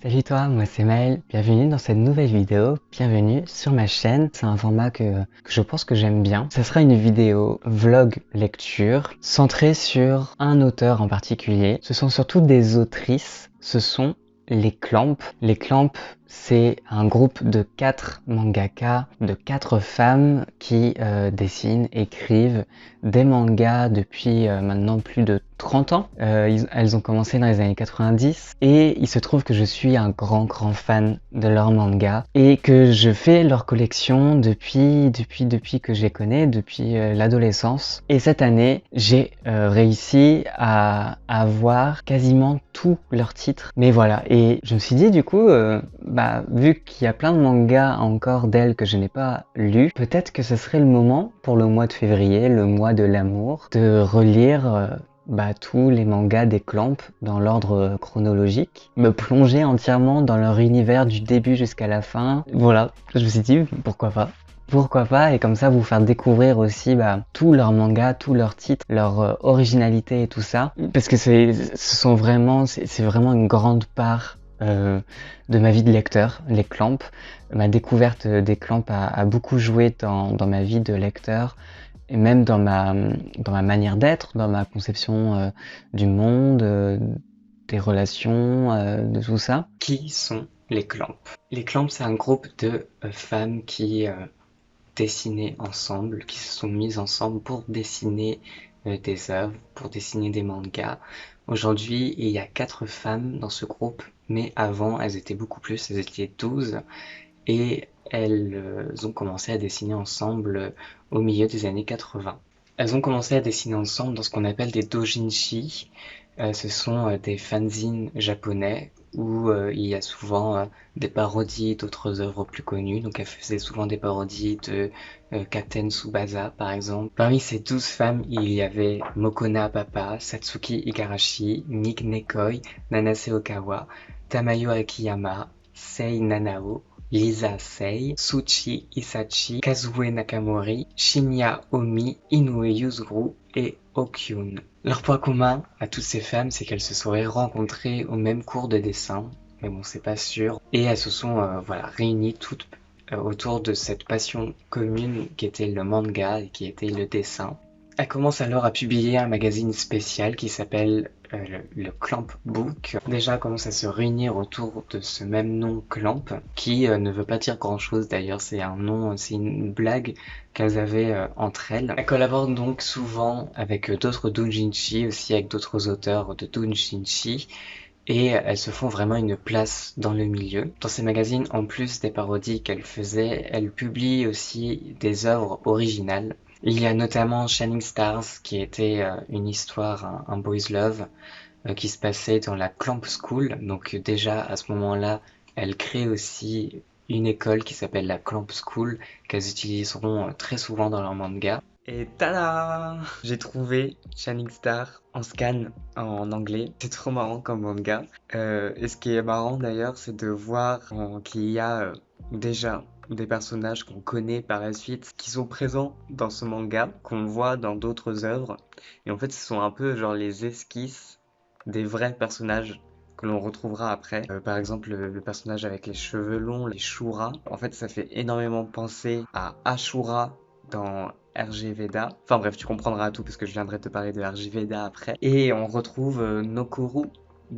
Salut toi, moi c'est Maël, bienvenue dans cette nouvelle vidéo, bienvenue sur ma chaîne. C'est un format que je pense que j'aime bien. Ça sera une vidéo vlog lecture centrée sur un auteur en particulier. Ce sont surtout des autrices, ce sont les Clamp. Les Clamp, c'est un groupe de 4 mangaka, de 4 femmes qui dessinent, écrivent des mangas depuis maintenant plus de 30 ans. Elles ont commencé dans les années 90 et il se trouve que je suis un grand fan de leurs mangas et que je fais leur collection depuis que je les connais, depuis l'adolescence. Et cette année, j'ai réussi à avoir quasiment tous leurs titres. Mais voilà, et je me suis dit du coup, vu qu'il y a plein de mangas encore d'elles que je n'ai pas lus, peut-être que ce serait le moment pour le mois de février, le mois de l'amour, de relire tous les mangas des Clamp dans l'ordre chronologique, me plonger entièrement dans leur univers du début jusqu'à la fin. Voilà, je me suis dit pourquoi pas. Pourquoi pas, et comme ça vous faire découvrir aussi tous leurs mangas, tous leurs titres, leur originalité et tout ça. Parce que c'est vraiment une grande part de ma vie de lecteur, les Clamp. Ma découverte des Clamp a beaucoup joué dans ma vie de lecteur et même dans ma manière d'être, dans ma conception du monde, des relations, de tout ça. Qui sont les Clamp? Les Clamp, c'est un groupe de femmes qui dessinaient ensemble, qui se sont mises ensemble pour dessiner des œuvres, pour dessiner des mangas. Aujourd'hui, il y a 4 femmes dans ce groupe, mais avant, elles étaient beaucoup plus, elles étaient 12, et elles ont commencé à dessiner ensemble au milieu des années 80. Elles ont commencé à dessiner ensemble dans ce qu'on appelle des doujinshi. Ce sont des fanzines japonais où il y a souvent des parodies d'autres œuvres plus connues. Donc elles faisaient souvent des parodies de Captain Tsubasa par exemple. Parmi ces 12 femmes, il y avait Mokona Papa, Satsuki Igarashi, Nick Nekoi, Nanase Okawa, Tamayo Akiyama, Sei Nanao, Lisa Sei, Tsuchi Isachi, Kazue Nakamori, Shinya Omi, Inoue Yuzuru et Okyun. Leur point commun à toutes ces femmes, c'est qu'elles se seraient rencontrées au même cours de dessin, mais bon, c'est pas sûr. Et elles se sont réunies toutes autour de cette passion commune qui était le manga et qui était le dessin. Elle commence alors à publier un magazine spécial qui s'appelle le Clamp Book. Déjà, elle commence à se réunir autour de ce même nom Clamp, qui ne veut pas dire grand chose d'ailleurs, c'est un nom, c'est une blague qu'elles avaient entre elles. Elles collaborent donc souvent avec d'autres doujinshi, aussi avec d'autres auteurs de doujinshi, et elles se font vraiment une place dans le milieu. Dans ces magazines, en plus des parodies qu'elles faisaient, elles publient aussi des œuvres originales. Il y a notamment Shining Stars, qui était une histoire, un boys love, qui se passait dans la Clamp School. Donc déjà, à ce moment-là, elles créent aussi une école qui s'appelle la Clamp School, qu'elles utiliseront très souvent dans leurs mangas. Et tada! J'ai trouvé Shining Star en scan en anglais. C'est trop marrant comme manga. Et ce qui est marrant d'ailleurs, c'est de voir qu'il y a déjà des personnages qu'on connaît par la suite, qui sont présents dans ce manga, qu'on voit dans d'autres œuvres. Et en fait, ce sont un peu genre les esquisses des vrais personnages que l'on retrouvera après. Par exemple, le personnage avec les cheveux longs, les Shura. En fait, ça fait énormément penser à Ashura dans RG Veda. Enfin bref, tu comprendras tout parce que je viendrai te parler de RG Veda après. Et on retrouve Nokoru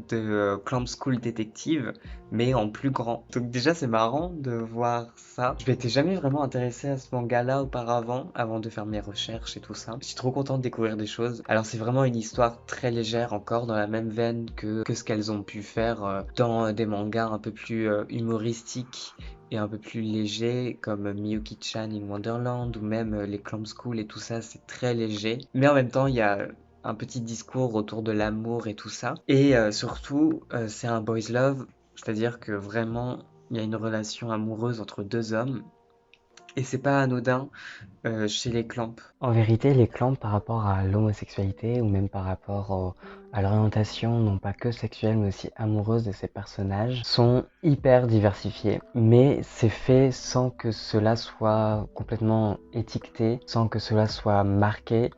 de Clamp School Detective, mais en plus grand. Donc déjà c'est marrant de voir ça. Je m'étais jamais vraiment intéressé à ce manga-là auparavant, avant de faire mes recherches et tout ça. Je suis trop content de découvrir des choses. Alors c'est vraiment une histoire très légère, encore dans la même veine que ce qu'elles ont pu faire dans des mangas un peu plus humoristiques et un peu plus légers comme Miyuki-chan in Wonderland ou même les Clamp School et tout ça, c'est très léger. Mais en même temps, il y a un petit discours autour de l'amour et tout ça. Et surtout, c'est un boys love, c'est-à-dire que vraiment, il y a une relation amoureuse entre deux hommes. Et c'est pas anodin chez les Clamp. En vérité, les Clamp par rapport à l'homosexualité ou même par rapport à l'orientation, non pas que sexuelle mais aussi amoureuse de ces personnages, sont hyper diversifiés. Mais c'est fait sans que cela soit complètement étiqueté, sans que cela soit marqué.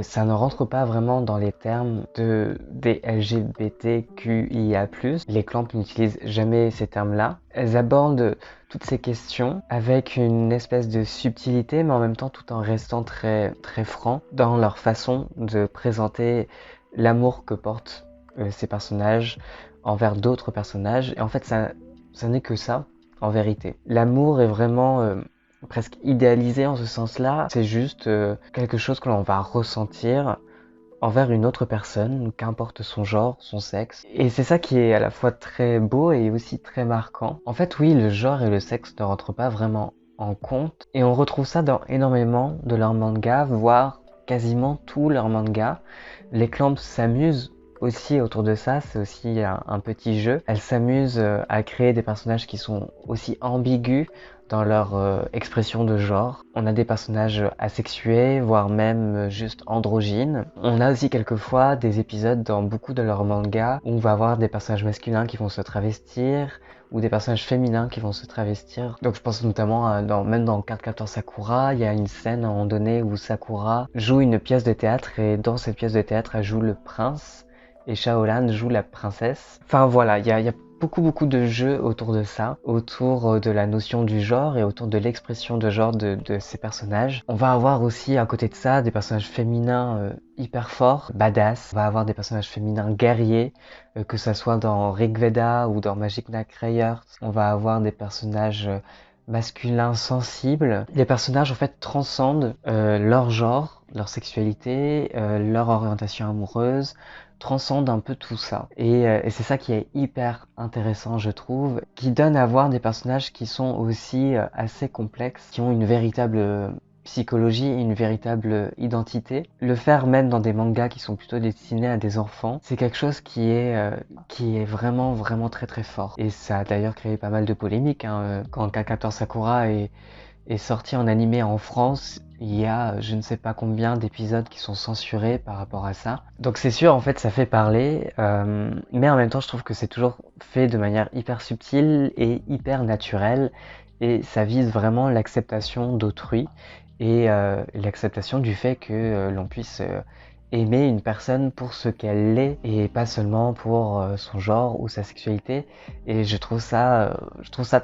ça ne rentre pas vraiment dans les termes des LGBTQIA+. Les clampes n'utilisent jamais ces termes-là. Elles abordent toutes ces questions avec une espèce de subtilité, mais en même temps tout en restant très, très franc dans leur façon de présenter l'amour que portent ces personnages envers d'autres personnages. Et en fait, ça n'est que ça, en vérité. L'amour est vraiment presque idéalisé en ce sens-là. C'est juste quelque chose que l'on va ressentir envers une autre personne, qu'importe son genre, son sexe. Et c'est ça qui est à la fois très beau et aussi très marquant. En fait, oui, le genre et le sexe ne rentrent pas vraiment en compte. Et on retrouve ça dans énormément de leurs mangas, voire quasiment tous leurs mangas. Les Clamps s'amusent aussi autour de ça, c'est aussi un petit jeu. Elles s'amusent à créer des personnages qui sont aussi ambigus dans leur expression de genre. On a des personnages asexués, voire même juste androgynes. On a aussi quelquefois des épisodes dans beaucoup de leurs mangas où on va avoir des personnages masculins qui vont se travestir, ou des personnages féminins qui vont se travestir. Donc je pense notamment même dans Cardcaptor Sakura, il y a une scène à un moment donné où Sakura joue une pièce de théâtre et dans cette pièce de théâtre, elle joue le prince et Shaolan joue la princesse. Enfin voilà, il y a beaucoup de jeux autour de ça, autour de la notion du genre et autour de l'expression de genre de ces personnages. On va avoir aussi à côté de ça des personnages féminins hyper forts, badass. On va avoir des personnages féminins guerriers, que ça soit dans Rigveda ou dans Magic Knight Rayers. On va avoir des personnages masculins sensibles. Les personnages en fait transcendent leur genre, leur sexualité, leur orientation amoureuse, transcende un peu tout ça. Et c'est ça qui est hyper intéressant, je trouve, qui donne à voir des personnages qui sont aussi assez complexes, qui ont une véritable psychologie et une véritable identité. Le faire même dans des mangas qui sont plutôt destinés à des enfants, c'est quelque chose qui est vraiment très très fort. Et ça a d'ailleurs créé pas mal de polémiques, hein. Quand Cardcaptor Sakura est sorti en animé en France, il y a je ne sais pas combien d'épisodes qui sont censurés par rapport à ça. Donc c'est sûr, en fait, ça fait parler, mais en même temps, je trouve que c'est toujours fait de manière hyper subtile et hyper naturelle, et ça vise vraiment l'acceptation d'autrui et l'acceptation du fait que l'on puisse aimer une personne pour ce qu'elle est et pas seulement pour son genre ou sa sexualité. Et je trouve ça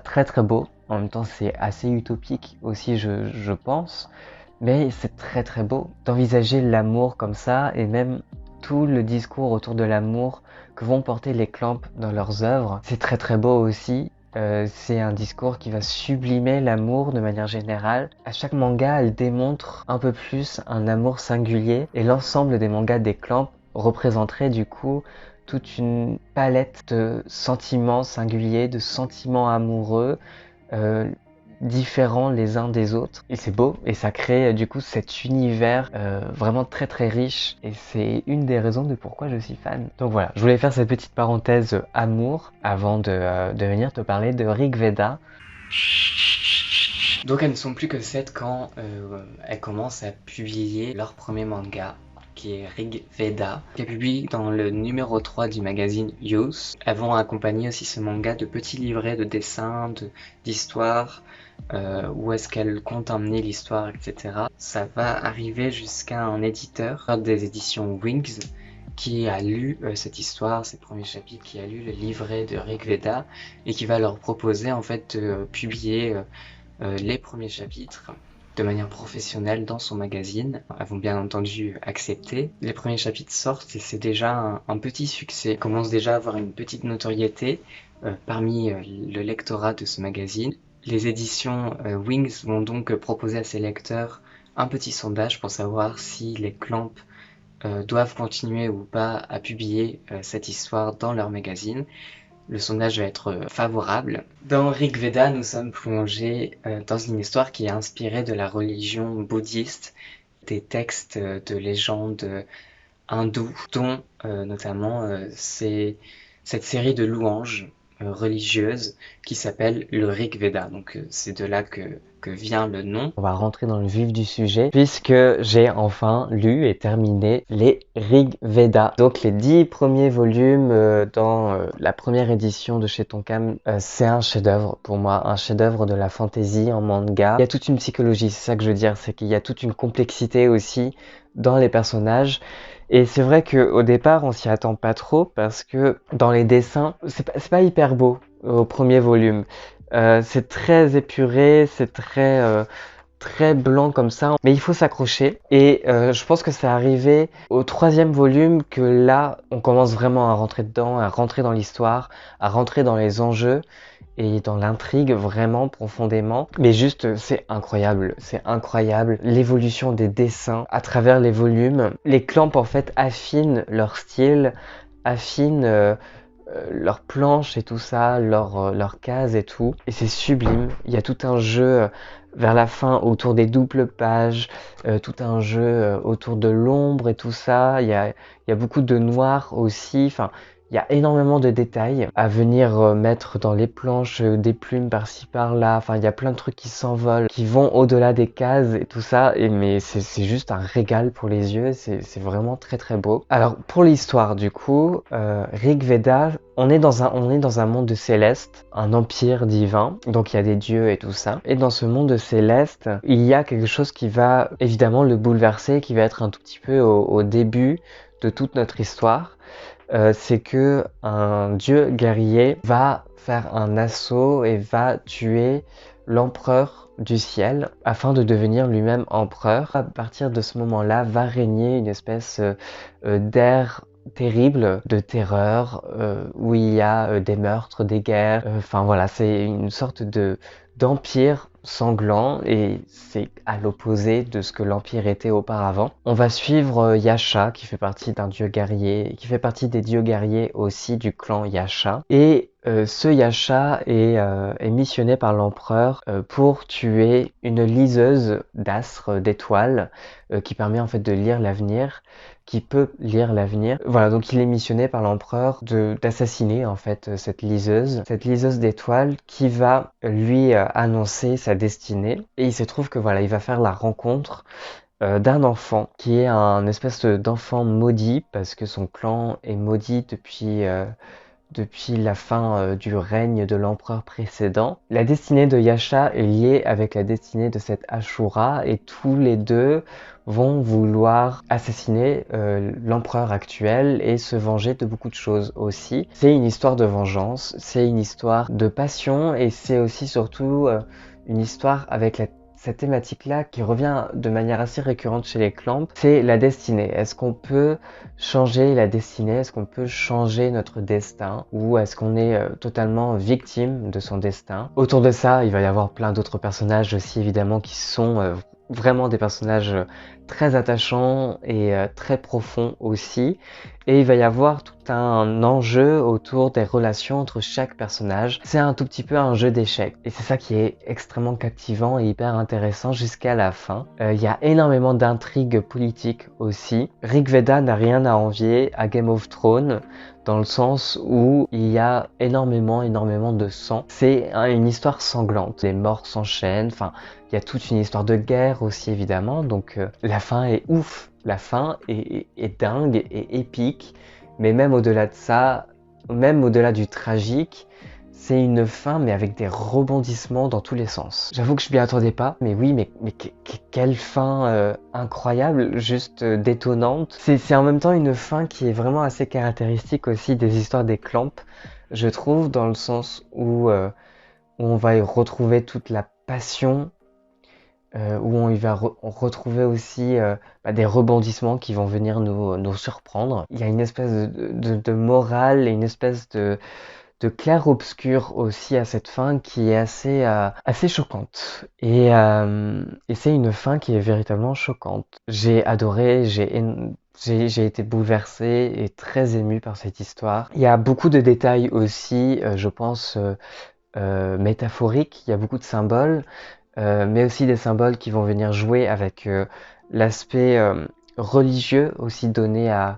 très très beau. En même temps, c'est assez utopique aussi, je pense, mais c'est très très beau d'envisager l'amour comme ça et même tout le discours autour de l'amour que vont porter les Clamps dans leurs œuvres. C'est très très beau aussi. C'est un discours qui va sublimer l'amour de manière générale. À chaque manga, elle démontre un peu plus un amour singulier et l'ensemble des mangas des Clamps représenterait du coup toute une palette de sentiments singuliers, de sentiments amoureux, différents les uns des autres. Et c'est beau et ça crée du coup cet univers vraiment très très riche et c'est une des raisons de pourquoi je suis fan. Donc voilà, je voulais faire cette petite parenthèse amour avant de venir te parler de Rigveda. Donc elles ne sont plus que 7 quand elles commencent à publier leur premier manga, qui est Rigveda, qui est publié dans le numéro 3 du magazine Youth. Elles vont accompagner aussi ce manga de petits livrets de dessins, d'histoires, où est-ce qu'elles comptent emmener l'histoire, etc. Ça va arriver jusqu'à un éditeur des éditions Wings qui a lu cette histoire, ces premiers chapitres, qui a lu le livret de Rigveda et qui va leur proposer en fait de publier les premiers chapitres de manière professionnelle dans son magazine. Elles vont bien entendu accepter. Les premiers chapitres sortent et c'est déjà un petit succès. Elles commencent déjà à avoir une petite notoriété parmi le lectorat de ce magazine. Les éditions Wings vont donc proposer à ses lecteurs un petit sondage pour savoir si les Clamps doivent continuer ou pas à publier cette histoire dans leur magazine. Le sondage va être favorable. Dans Rigveda, nous sommes plongés dans une histoire qui est inspirée de la religion bouddhiste, des textes de légendes hindoues, dont notamment c'est cette série de louanges religieuses qui s'appelle le Rigveda. Donc c'est de là que vient le nom. On va rentrer dans le vif du sujet puisque j'ai enfin lu et terminé les Rigveda. Donc les 10 premiers volumes dans la première édition de chez Tonkam, c'est un chef-d'œuvre pour moi, un chef-d'œuvre de la fantasy en manga. Il y a toute une psychologie, c'est ça que je veux dire, c'est qu'il y a toute une complexité aussi dans les personnages. Et c'est vrai qu'au départ, on s'y attend pas trop parce que dans les dessins, c'est pas hyper beau au premier volume. C'est très épuré, c'est très blanc comme ça, mais il faut s'accrocher. Et je pense que c'est arrivé au troisième volume que là, on commence vraiment à rentrer dedans, à rentrer dans l'histoire, à rentrer dans les enjeux et dans l'intrigue vraiment profondément. Mais juste, c'est incroyable. L'évolution des dessins à travers les volumes. Les Clamp en fait affinent leur style, affinent leurs planches et tout ça, leurs cases et tout. Et c'est sublime. Il y a tout un jeu vers la fin autour des doubles pages, tout un jeu autour de l'ombre et tout ça. Il y a beaucoup de noir aussi. Enfin, il y a énormément de détails à venir mettre dans les planches, des plumes par-ci par-là. Enfin, il y a plein de trucs qui s'envolent, qui vont au-delà des cases et tout ça. Mais c'est juste un régal pour les yeux. C'est vraiment très très beau. Alors pour l'histoire du coup, Rig Veda, on est dans un monde céleste, un empire divin. Donc il y a des dieux et tout ça. Et dans ce monde céleste, il y a quelque chose qui va évidemment le bouleverser, qui va être un tout petit peu au début de toute notre histoire. C'est que un dieu guerrier va faire un assaut et va tuer l'empereur du ciel afin de devenir lui-même empereur. À partir de ce moment-là, va régner une espèce d'ère terrible de terreur où il y a des meurtres, des guerres. Enfin voilà, c'est une sorte d'empire sanglant et c'est à l'opposé de ce que l'empire était auparavant. On va suivre Yasha qui fait partie d'un dieu guerrier, qui fait partie des dieux guerriers aussi du clan Yasha. Et ce Yasha est missionné par l'empereur pour tuer une liseuse d'astres, d'étoiles, qui permet en fait de lire l'avenir, qui peut lire l'avenir. Voilà, donc il est missionné par l'empereur d'assassiner en fait cette liseuse d'étoiles qui va lui annoncer sa destinée. Et il se trouve que voilà, il va faire la rencontre d'un enfant qui est un espèce d'enfant maudit parce que son clan est maudit depuis la fin du règne de l'empereur précédent. La destinée de Yasha est liée avec la destinée de cette Ashura et tous les deux vont vouloir assassiner l'empereur actuel et se venger de beaucoup de choses aussi. C'est une histoire de vengeance, c'est une histoire de passion et c'est aussi surtout une histoire avec cette thématique-là qui revient de manière assez récurrente chez les Clamp, c'est la destinée. Est-ce qu'on peut changer la destinée? Est-ce qu'on peut changer notre destin? Ou est-ce qu'on est totalement victime de son destin? Autour de ça, il va y avoir plein d'autres personnages aussi évidemment qui sont vraiment des personnages très attachants et très profonds aussi. Et il va y avoir tout un enjeu autour des relations entre chaque personnage. C'est un tout petit peu un jeu d'échecs. Et c'est ça qui est extrêmement captivant et hyper intéressant jusqu'à la fin. Il y a énormément d'intrigues politiques aussi. Rig Veda n'a rien à envier à Game of Thrones dans le sens où il y a énormément de sang. C'est une histoire sanglante. Les morts s'enchaînent. Enfin, il y a toute une histoire de guerre aussi évidemment. Donc la fin est ouf. La fin est dingue et épique, mais même au-delà de ça, même au-delà du tragique, c'est une fin mais avec des rebondissements dans tous les sens. J'avoue que je m'y attendais pas, mais oui, mais quelle fin incroyable, juste détonnante. C'est en même temps une fin qui est vraiment assez caractéristique aussi des histoires des Clamp, je trouve, dans le sens où on va y retrouver toute la passion, où on y va retrouver aussi des rebondissements qui vont venir nous surprendre. Il y a une espèce de morale et une espèce de clair-obscur aussi à cette fin qui est assez choquante. Et c'est une fin qui est véritablement choquante. J'ai adoré, j'ai été bouleversé et très ému par cette histoire. Il y a beaucoup de détails aussi, je pense, métaphoriques. Il y a beaucoup de symboles. Mais aussi des symboles qui vont venir jouer avec l'aspect religieux aussi donné à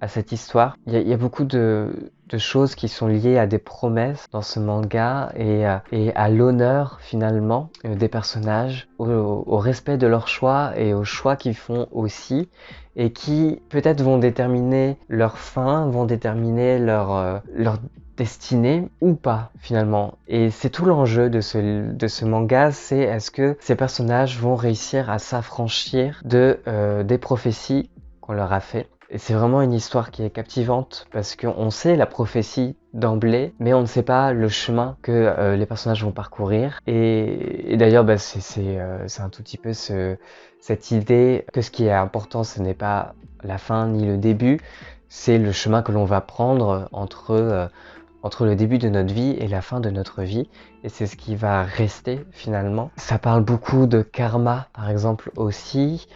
cette histoire. Il y a beaucoup de choses qui sont liées à des promesses dans ce manga et à l'honneur finalement des personnages, au respect de leurs choix et aux choix qu'ils font aussi et qui peut-être vont déterminer leur fin, vont déterminer leur destinée ou pas finalement. Et c'est tout l'enjeu de ce manga, c'est est-ce que ces personnages vont réussir à s'affranchir des prophéties qu'on leur a fait. Et c'est vraiment une histoire qui est captivante parce qu'on sait la prophétie d'emblée, mais on ne sait pas le chemin que les personnages vont parcourir. Et d'ailleurs, c'est un tout petit peu cette idée que ce qui est important, ce n'est pas la fin ni le début, c'est le chemin que l'on va prendre entre le début de notre vie et la fin de notre vie, et c'est ce qui va rester finalement. Ça parle beaucoup de karma par exemple aussi,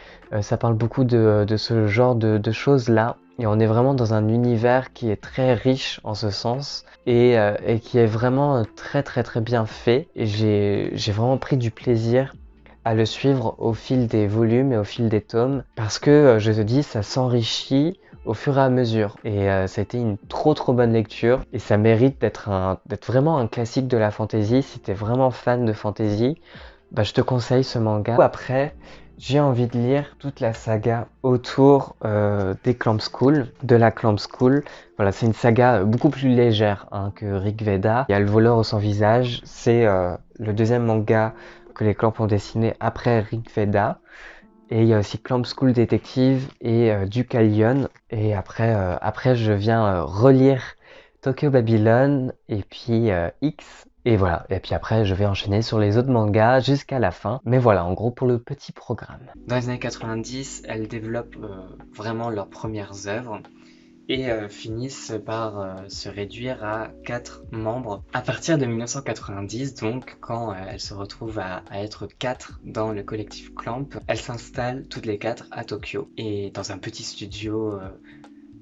ça parle beaucoup de ce genre de choses là, et on est vraiment dans un univers qui est très riche en ce sens, et qui est vraiment très bien fait, et j'ai vraiment pris du plaisir à le suivre au fil des volumes et au fil des tomes, parce que je te dis, ça s'enrichit au fur et à mesure, et ça a été une trop bonne lecture, et ça mérite d'être vraiment un classique de la fantasy. Si t'es vraiment fan de fantasy, bah, je te conseille ce manga. Après, j'ai envie de lire toute la saga autour des Clamp School, de la Clamp School. Voilà, c'est une saga beaucoup plus légère que Rig Veda. Il y a Le voleur au sans visage, c'est le deuxième manga que les Clamp ont dessiné après Rig Veda. Et il y a aussi Clamp School Detective et Deucalion. Et après je viens relire Tokyo Babylon et puis X. Et voilà, et puis après je vais enchaîner sur les autres mangas jusqu'à la fin. Mais voilà, en gros pour le petit programme. Dans les années 90, elles développent vraiment leurs premières œuvres et finissent par se réduire à 4 membres. À partir de 1990, donc, quand elles se retrouvent à être 4 dans le collectif Clamp, elles s'installent toutes les 4 à Tokyo, et dans un petit studio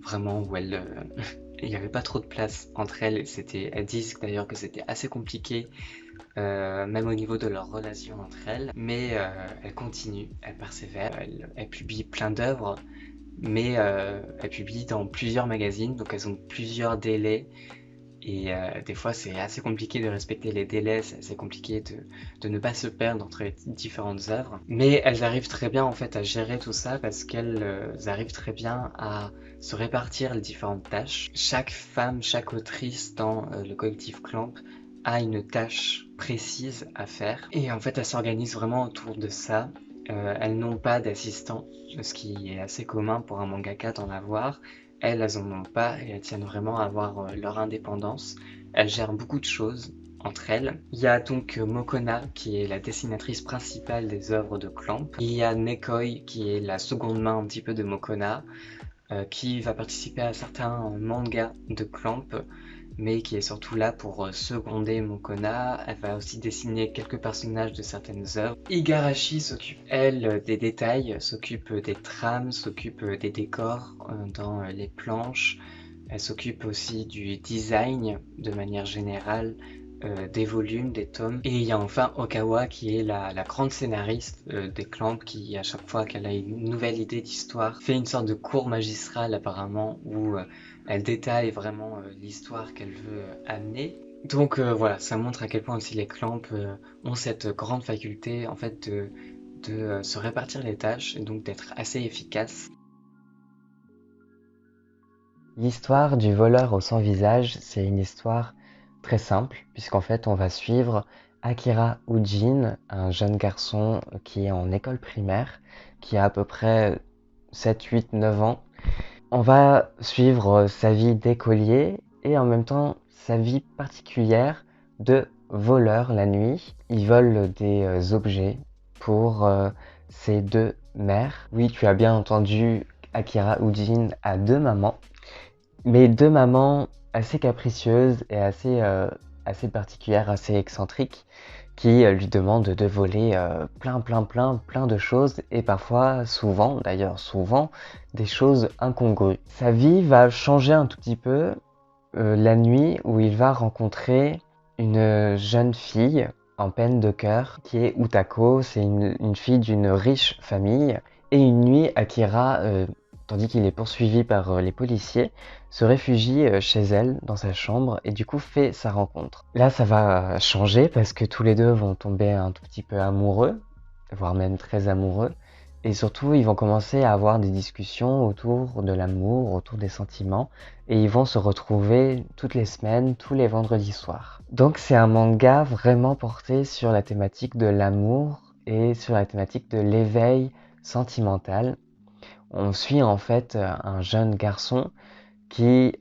vraiment où elles... il n'y avait pas trop de place entre elles. Elles disent d'ailleurs que c'était assez compliqué, même au niveau de leur relation entre elles, mais elles continuent, elles persévèrent, elles publient plein d'œuvres, mais elles publient dans plusieurs magazines, donc elles ont plusieurs délais, et des fois c'est assez compliqué de respecter les délais, c'est assez compliqué de ne pas se perdre entre les différentes œuvres, mais elles arrivent très bien en fait à gérer tout ça, parce qu'elles arrivent très bien à se répartir les différentes tâches. Chaque femme, chaque autrice dans le collectif Clamp a une tâche précise à faire, et en fait elles s'organisent vraiment autour de ça. Elles n'ont pas d'assistant, ce qui est assez commun pour un mangaka d'en avoir. Elles en ont pas, et elles tiennent vraiment à avoir leur indépendance. Elles gèrent beaucoup de choses entre elles. Il y a donc Mokona, qui est la dessinatrice principale des œuvres de Clamp. Il y a Nekoi, qui est la seconde main un petit peu de Mokona, qui va participer à certains mangas de Clamp, mais qui est surtout là pour seconder Mokona. Elle va aussi dessiner quelques personnages de certaines œuvres. Igarashi s'occupe, elle, des détails, s'occupe des trames, s'occupe des décors dans les planches. Elle s'occupe aussi du design de manière générale, des volumes, des tomes. Et il y a enfin Okawa, qui est la grande scénariste des Clamp, qui à chaque fois qu'elle a une nouvelle idée d'histoire fait une sorte de cours magistral apparemment, où elle détaille vraiment l'histoire qu'elle veut amener. Donc voilà, ça montre à quel point aussi les Clamp ont cette grande faculté en fait de se répartir les tâches, et donc d'être assez efficaces. L'histoire du voleur au sans visage, c'est une histoire très simple, puisqu'en fait on va suivre Akira Ujin, un jeune garçon qui est en école primaire, qui a à peu près 7, 8, 9 ans. On va suivre sa vie d'écolier et en même temps sa vie particulière de voleur la nuit. Il vole des objets pour ses deux mères. Oui, tu as bien entendu, Akira Ujin a deux mamans, mais deux mamans assez capricieuses et assez particulières, assez excentriques, qui lui demandent de voler plein de choses, et parfois, souvent, des choses incongrues. Sa vie va changer un tout petit peu la nuit où il va rencontrer une jeune fille en peine de cœur qui est Utako. C'est une fille d'une riche famille, et une nuit, Akira, tandis qu'il est poursuivi par les policiers, se réfugie chez elle, dans sa chambre, et du coup fait sa rencontre. Là, ça va changer parce que tous les deux vont tomber un tout petit peu amoureux, voire même très amoureux, Et surtout, ils vont commencer à avoir des discussions autour de l'amour, autour des sentiments, et ils vont se retrouver toutes les semaines, tous les vendredis soirs. Donc c'est un manga vraiment porté sur la thématique de l'amour et sur la thématique de l'éveil sentimental. On suit en fait un jeune garçon qui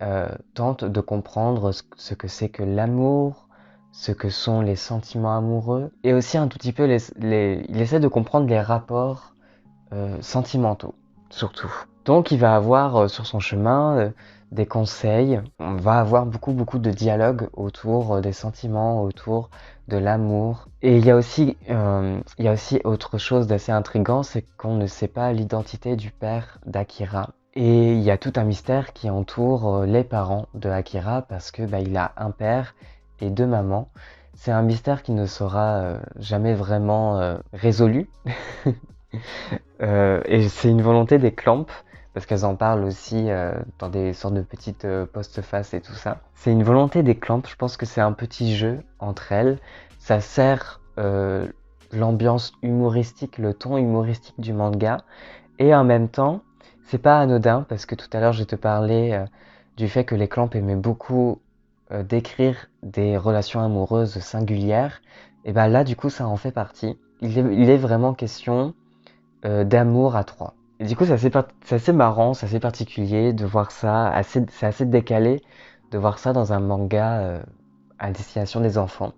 tente de comprendre ce que c'est que l'amour, ce que sont les sentiments amoureux, et aussi un tout petit peu, il essaie de comprendre les rapports sentimentaux, surtout. Donc il va avoir sur son chemin des conseils, on va avoir beaucoup de dialogues autour des sentiments, autour de l'amour. Et il y a aussi autre chose d'assez intriguant, c'est qu'on ne sait pas l'identité du père d'Akira. Et il y a tout un mystère qui entoure les parents de Akira parce que il a un père et deux mamans. C'est un mystère qui ne sera jamais vraiment résolu. Et c'est une volonté des Clamp, parce qu'elles en parlent aussi dans des sortes de petites postfaces et tout ça. C'est une volonté des Clamp, je pense que c'est un petit jeu entre elles. Ça sert l'ambiance humoristique, le ton humoristique du manga. Et en même temps, c'est pas anodin, parce que tout à l'heure je te parlais du fait que les Clamp aimaient beaucoup décrire des relations amoureuses singulières. Et ben là, du coup, ça en fait partie. Il est vraiment question d'amour à trois. Et du coup, c'est assez marrant, c'est assez particulier de voir ça, c'est assez décalé de voir ça dans un manga à destination des enfants,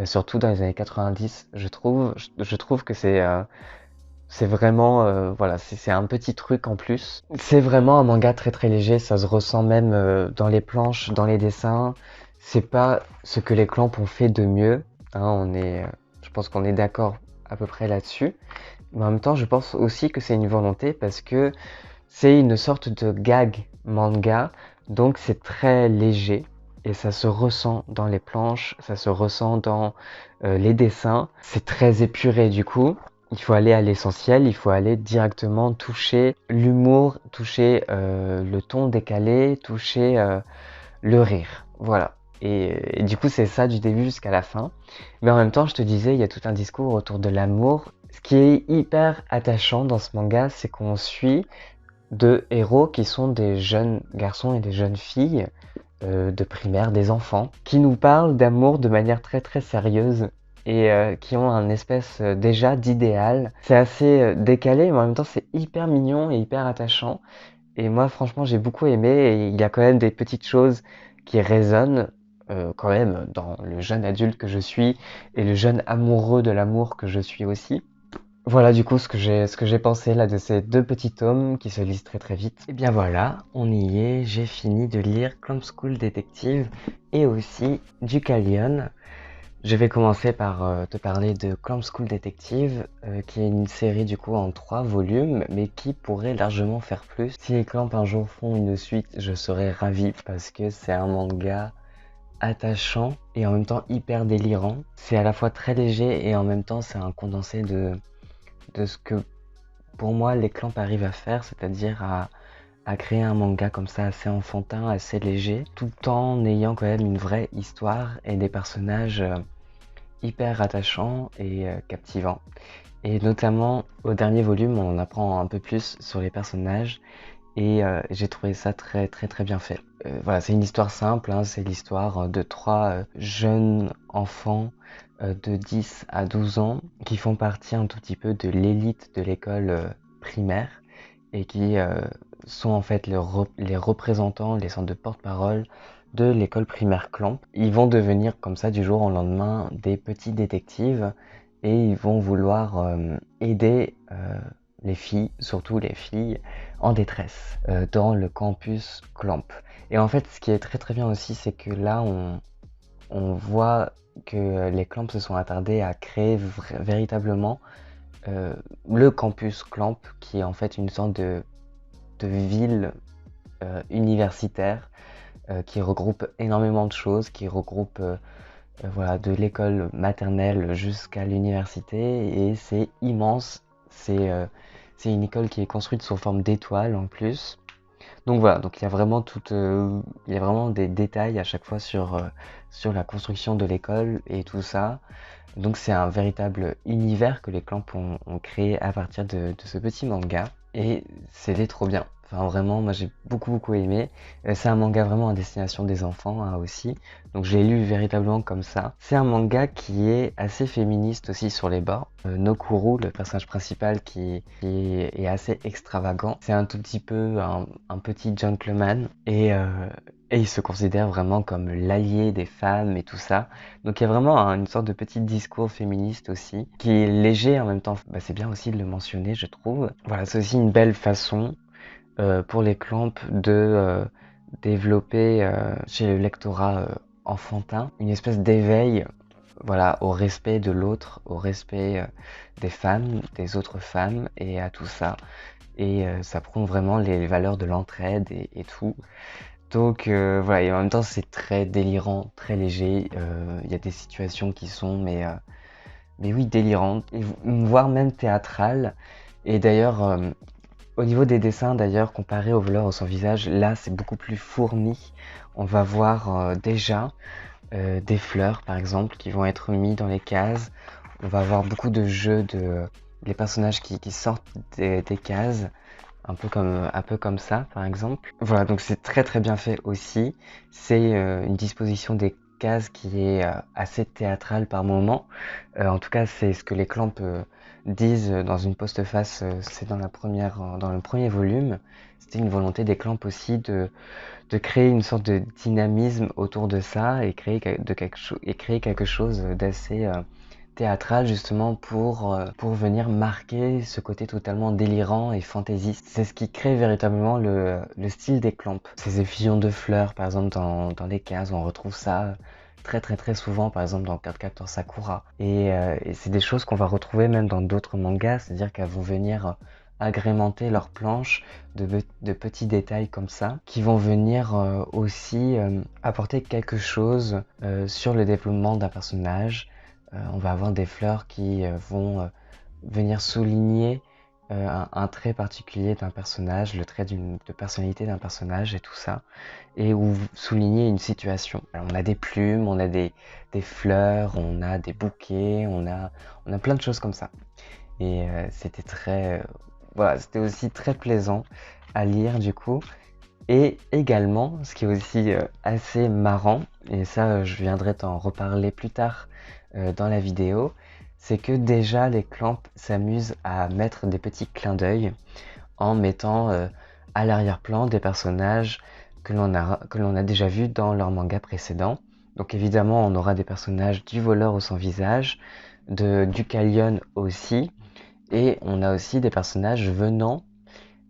surtout dans les années 90. Je trouve que c'est vraiment, voilà, c'est un petit truc en plus. C'est vraiment un manga très léger, ça se ressent même dans les planches, dans les dessins. C'est pas ce que les Clamp ont fait de mieux, hein, je pense qu'on est d'accord à peu près là-dessus. Mais en même temps, je pense aussi que c'est une volonté parce que c'est une sorte de gag manga, donc c'est très léger et ça se ressent dans les planches, ça se ressent dans les dessins. C'est très épuré du coup. Il faut aller à l'essentiel, il faut aller directement toucher l'humour, toucher le ton décalé, toucher le rire. Voilà. Et du coup, c'est ça du début jusqu'à la fin. Mais en même temps, je te disais, il y a tout un discours autour de l'amour. Ce qui est hyper attachant dans ce manga, c'est qu'on suit deux héros qui sont des jeunes garçons et des jeunes filles de primaire, des enfants, qui nous parlent d'amour de manière très sérieuse et qui ont un espèce déjà d'idéal. C'est assez décalé, mais en même temps, c'est hyper mignon et hyper attachant. Et moi, franchement, j'ai beaucoup aimé et il y a quand même des petites choses qui résonnent quand même dans le jeune adulte que je suis et le jeune amoureux de l'amour que je suis aussi. Voilà du coup ce que j'ai pensé là de ces deux petits tomes qui se lisent très vite. Et bien voilà, on y est, j'ai fini de lire Clamp School Detective et aussi Deucalion. Je vais commencer par te parler de Clamp School Detective, qui est une série du coup en 3 volumes, mais qui pourrait largement faire plus. Si les Clamp un jour font une suite, je serais ravi parce que c'est un manga attachant et en même temps hyper délirant. C'est à la fois très léger et en même temps c'est un condensé de ce que pour moi les Clamp arrivent à faire, c'est-à-dire à créer un manga comme ça assez enfantin, assez léger, tout en ayant quand même une vraie histoire et des personnages hyper attachants et captivants. Et notamment au dernier volume, on en apprend un peu plus sur les personnages et j'ai trouvé ça très bien fait. Voilà, c'est une histoire simple, hein, c'est l'histoire de trois jeunes enfants de 10 à 12 ans qui font partie un tout petit peu de l'élite de l'école primaire et qui sont en fait les représentants, les sortes de porte-parole de l'école primaire Clamp. Ils vont devenir comme ça du jour au lendemain des petits détectives et ils vont vouloir aider les filles, surtout les filles en détresse dans le campus Clamp. Et en fait, ce qui est très bien aussi, c'est que là, on voit que les Clamp se sont attardés à créer véritablement le campus Clamp, qui est en fait une sorte de ville universitaire qui regroupe énormément de choses, qui regroupe voilà, de l'école maternelle jusqu'à l'université, et c'est immense. C'est une école qui est construite sous forme d'étoiles en plus. Donc voilà, donc il y a vraiment il y a vraiment des détails à chaque fois sur la construction de l'école et tout ça. Donc c'est un véritable univers que les Clamp ont créé à partir de ce petit manga. Et c'était trop bien. Enfin vraiment, moi j'ai beaucoup aimé. C'est un manga vraiment à destination des enfants hein, aussi. Donc je l'ai lu véritablement comme ça. C'est un manga qui est assez féministe aussi sur les bords. Nokuru, le personnage principal qui est assez extravagant. C'est un tout petit peu un petit gentleman. Et il se considère vraiment comme l'allié des femmes et tout ça. Donc il y a vraiment une sorte de petit discours féministe aussi, qui est léger en même temps. Bah, c'est bien aussi de le mentionner, je trouve. Voilà, c'est aussi une belle façon pour les Clamp de développer chez le lectorat enfantin une espèce d'éveil, voilà, au respect de l'autre, au respect des femmes, des autres femmes et à tout ça. Et ça prône vraiment les valeurs de l'entraide et tout. Donc voilà, et en même temps c'est très délirant, très léger. Il y a des situations qui sont mais oui délirantes, voire même théâtrales. Et d'ailleurs, au niveau des dessins d'ailleurs, comparé au voleur au sans visage, là c'est beaucoup plus fourni. On va voir déjà des fleurs par exemple qui vont être mis dans les cases. On va avoir beaucoup de jeux de les personnages qui sortent des cases un peu comme ça, par exemple. Voilà, donc c'est très bien fait aussi. C'est une disposition des cases qui est assez théâtrale par moment. En tout cas, c'est ce que les Clamp disent dans une postface, c'est dans dans le premier volume. C'était une volonté des Clamp aussi de créer une sorte de dynamisme autour de ça et créer quelque chose d'assez théâtral justement pour venir marquer ce côté totalement délirant et fantaisiste. C'est ce qui crée véritablement le style des Clamp. Ces effusions de fleurs par exemple dans les cases, on retrouve ça très souvent par exemple dans Cardcaptor Sakura. Et c'est des choses qu'on va retrouver même dans d'autres mangas, c'est-à-dire qu'elles vont venir agrémenter leurs planches de petits détails comme ça, qui vont venir aussi apporter quelque chose sur le développement d'un personnage. On va avoir des fleurs qui vont venir souligner un trait particulier d'un personnage, le trait de personnalité d'un personnage et tout ça, et ou souligner une situation. Alors, on a des plumes, on a des fleurs, on a des bouquets, on a plein de choses comme ça. Et c'était voilà, c'était aussi très plaisant à lire du coup. Et également, ce qui est aussi assez marrant, et ça je viendrai t'en reparler plus tard dans la vidéo, c'est que déjà les Clamp s'amusent à mettre des petits clins d'œil en mettant à l'arrière-plan des personnages que l'on a déjà vus dans leur manga précédent. Donc évidemment, on aura des personnages du voleur au sans visage, de Deucalion aussi, et on a aussi des personnages venant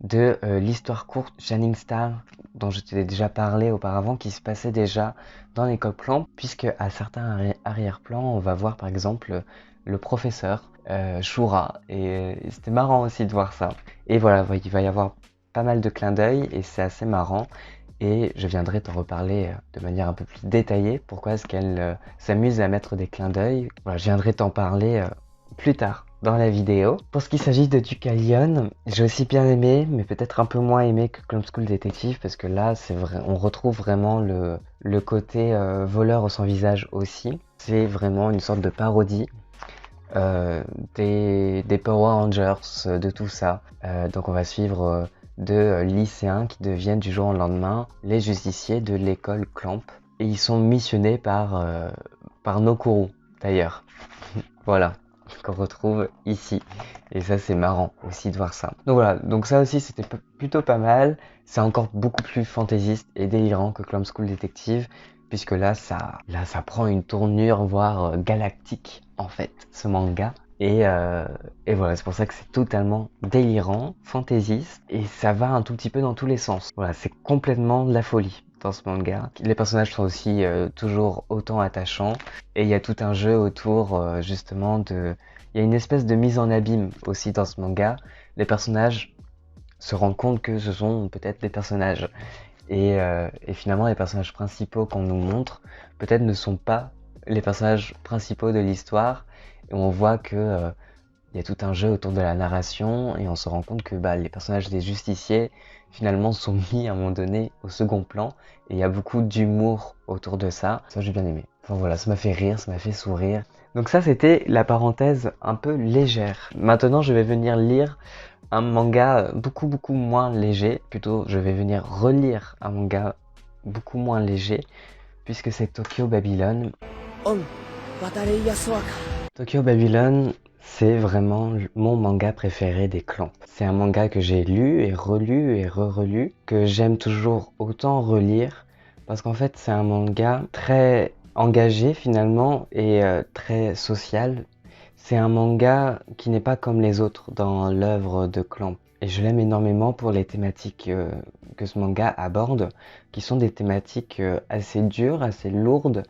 de l'histoire courte Shining Star dont je t'ai déjà parlé auparavant, qui se passait déjà dans les Clamp, puisque à certains arrière-plans, on va voir par exemple le professeur Shura, et c'était marrant aussi de voir ça. Et voilà, il va y avoir pas mal de clins d'œil, et c'est assez marrant, et je viendrai t'en reparler de manière un peu plus détaillée, pourquoi est-ce qu'elle s'amuse à mettre des clins d'œil. Voilà, je viendrai t'en parler plus tard dans la vidéo. Pour ce qui s'agit de Deucalion, j'ai aussi bien aimé, mais peut-être un peu moins aimé que Clamp School Detective, parce que là, c'est vrai, on retrouve vraiment le côté voleur au sans visage aussi. C'est vraiment une sorte de parodie des Power Rangers, de tout ça. Donc on va suivre deux lycéens qui deviennent du jour au lendemain les justiciers de l'école Clamp. Et ils sont missionnés par Nokuru, d'ailleurs. Voilà, qu'on retrouve ici. Et ça, c'est marrant aussi de voir ça. Donc voilà, donc ça aussi, c'était plutôt pas mal. C'est encore beaucoup plus fantaisiste et délirant que Clamp School Detective, puisque là, ça prend une tournure, voire galactique, en fait, ce manga. Et voilà, c'est pour ça que c'est totalement délirant, fantaisiste, et ça va un tout petit peu dans tous les sens. Voilà, c'est complètement de la folie dans ce manga. Les personnages sont aussi toujours autant attachants, et il y a tout un jeu autour justement de... Il y a une espèce de mise en abîme aussi dans ce manga. Les personnages se rendent compte que ce sont peut-être des personnages. Et finalement, les personnages principaux qu'on nous montre, peut-être ne sont pas les personnages principaux de l'histoire. Et on voit que Il y a tout un jeu autour de la narration et on se rend compte que les personnages des justiciers finalement sont mis à un moment donné au second plan et il y a beaucoup d'humour autour de ça. Ça j'ai bien aimé. Enfin voilà, ça m'a fait rire, ça m'a fait sourire. Donc ça c'était la parenthèse un peu légère. Maintenant je vais venir lire un manga beaucoup moins léger. Plutôt je vais venir relire un manga beaucoup moins léger puisque c'est Tokyo Babylon. Tokyo Babylon, c'est vraiment mon manga préféré des clans. C'est un manga que j'ai lu et relu et re-relu, que j'aime toujours autant relire, parce qu'en fait c'est un manga très engagé finalement et très social. C'est un manga qui n'est pas comme les autres dans l'œuvre de Clamp. Et je l'aime énormément pour les thématiques que ce manga aborde, qui sont des thématiques assez dures, assez lourdes,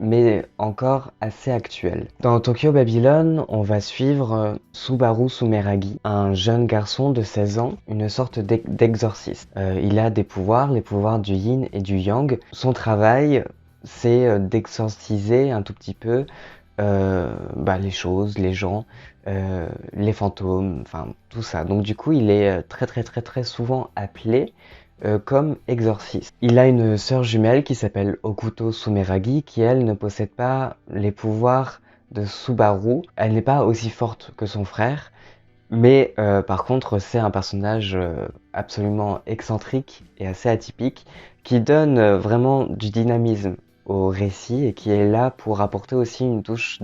mais encore assez actuel. Dans Tokyo Babylon, on va suivre Subaru Sumeragi, un jeune garçon de 16 ans, une sorte d'exorciste. Il a des pouvoirs, les pouvoirs du yin et du yang. Son travail, c'est d'exorciser un tout petit peu les choses, les gens, les fantômes, enfin tout ça. Donc du coup, il est très souvent appelé comme exorciste. Il a une sœur jumelle qui s'appelle Okuto Sumeragi qui elle ne possède pas les pouvoirs de Subaru. Elle n'est pas aussi forte que son frère, mais par contre c'est un personnage absolument excentrique et assez atypique qui donne vraiment du dynamisme au récit et qui est là pour apporter aussi une touche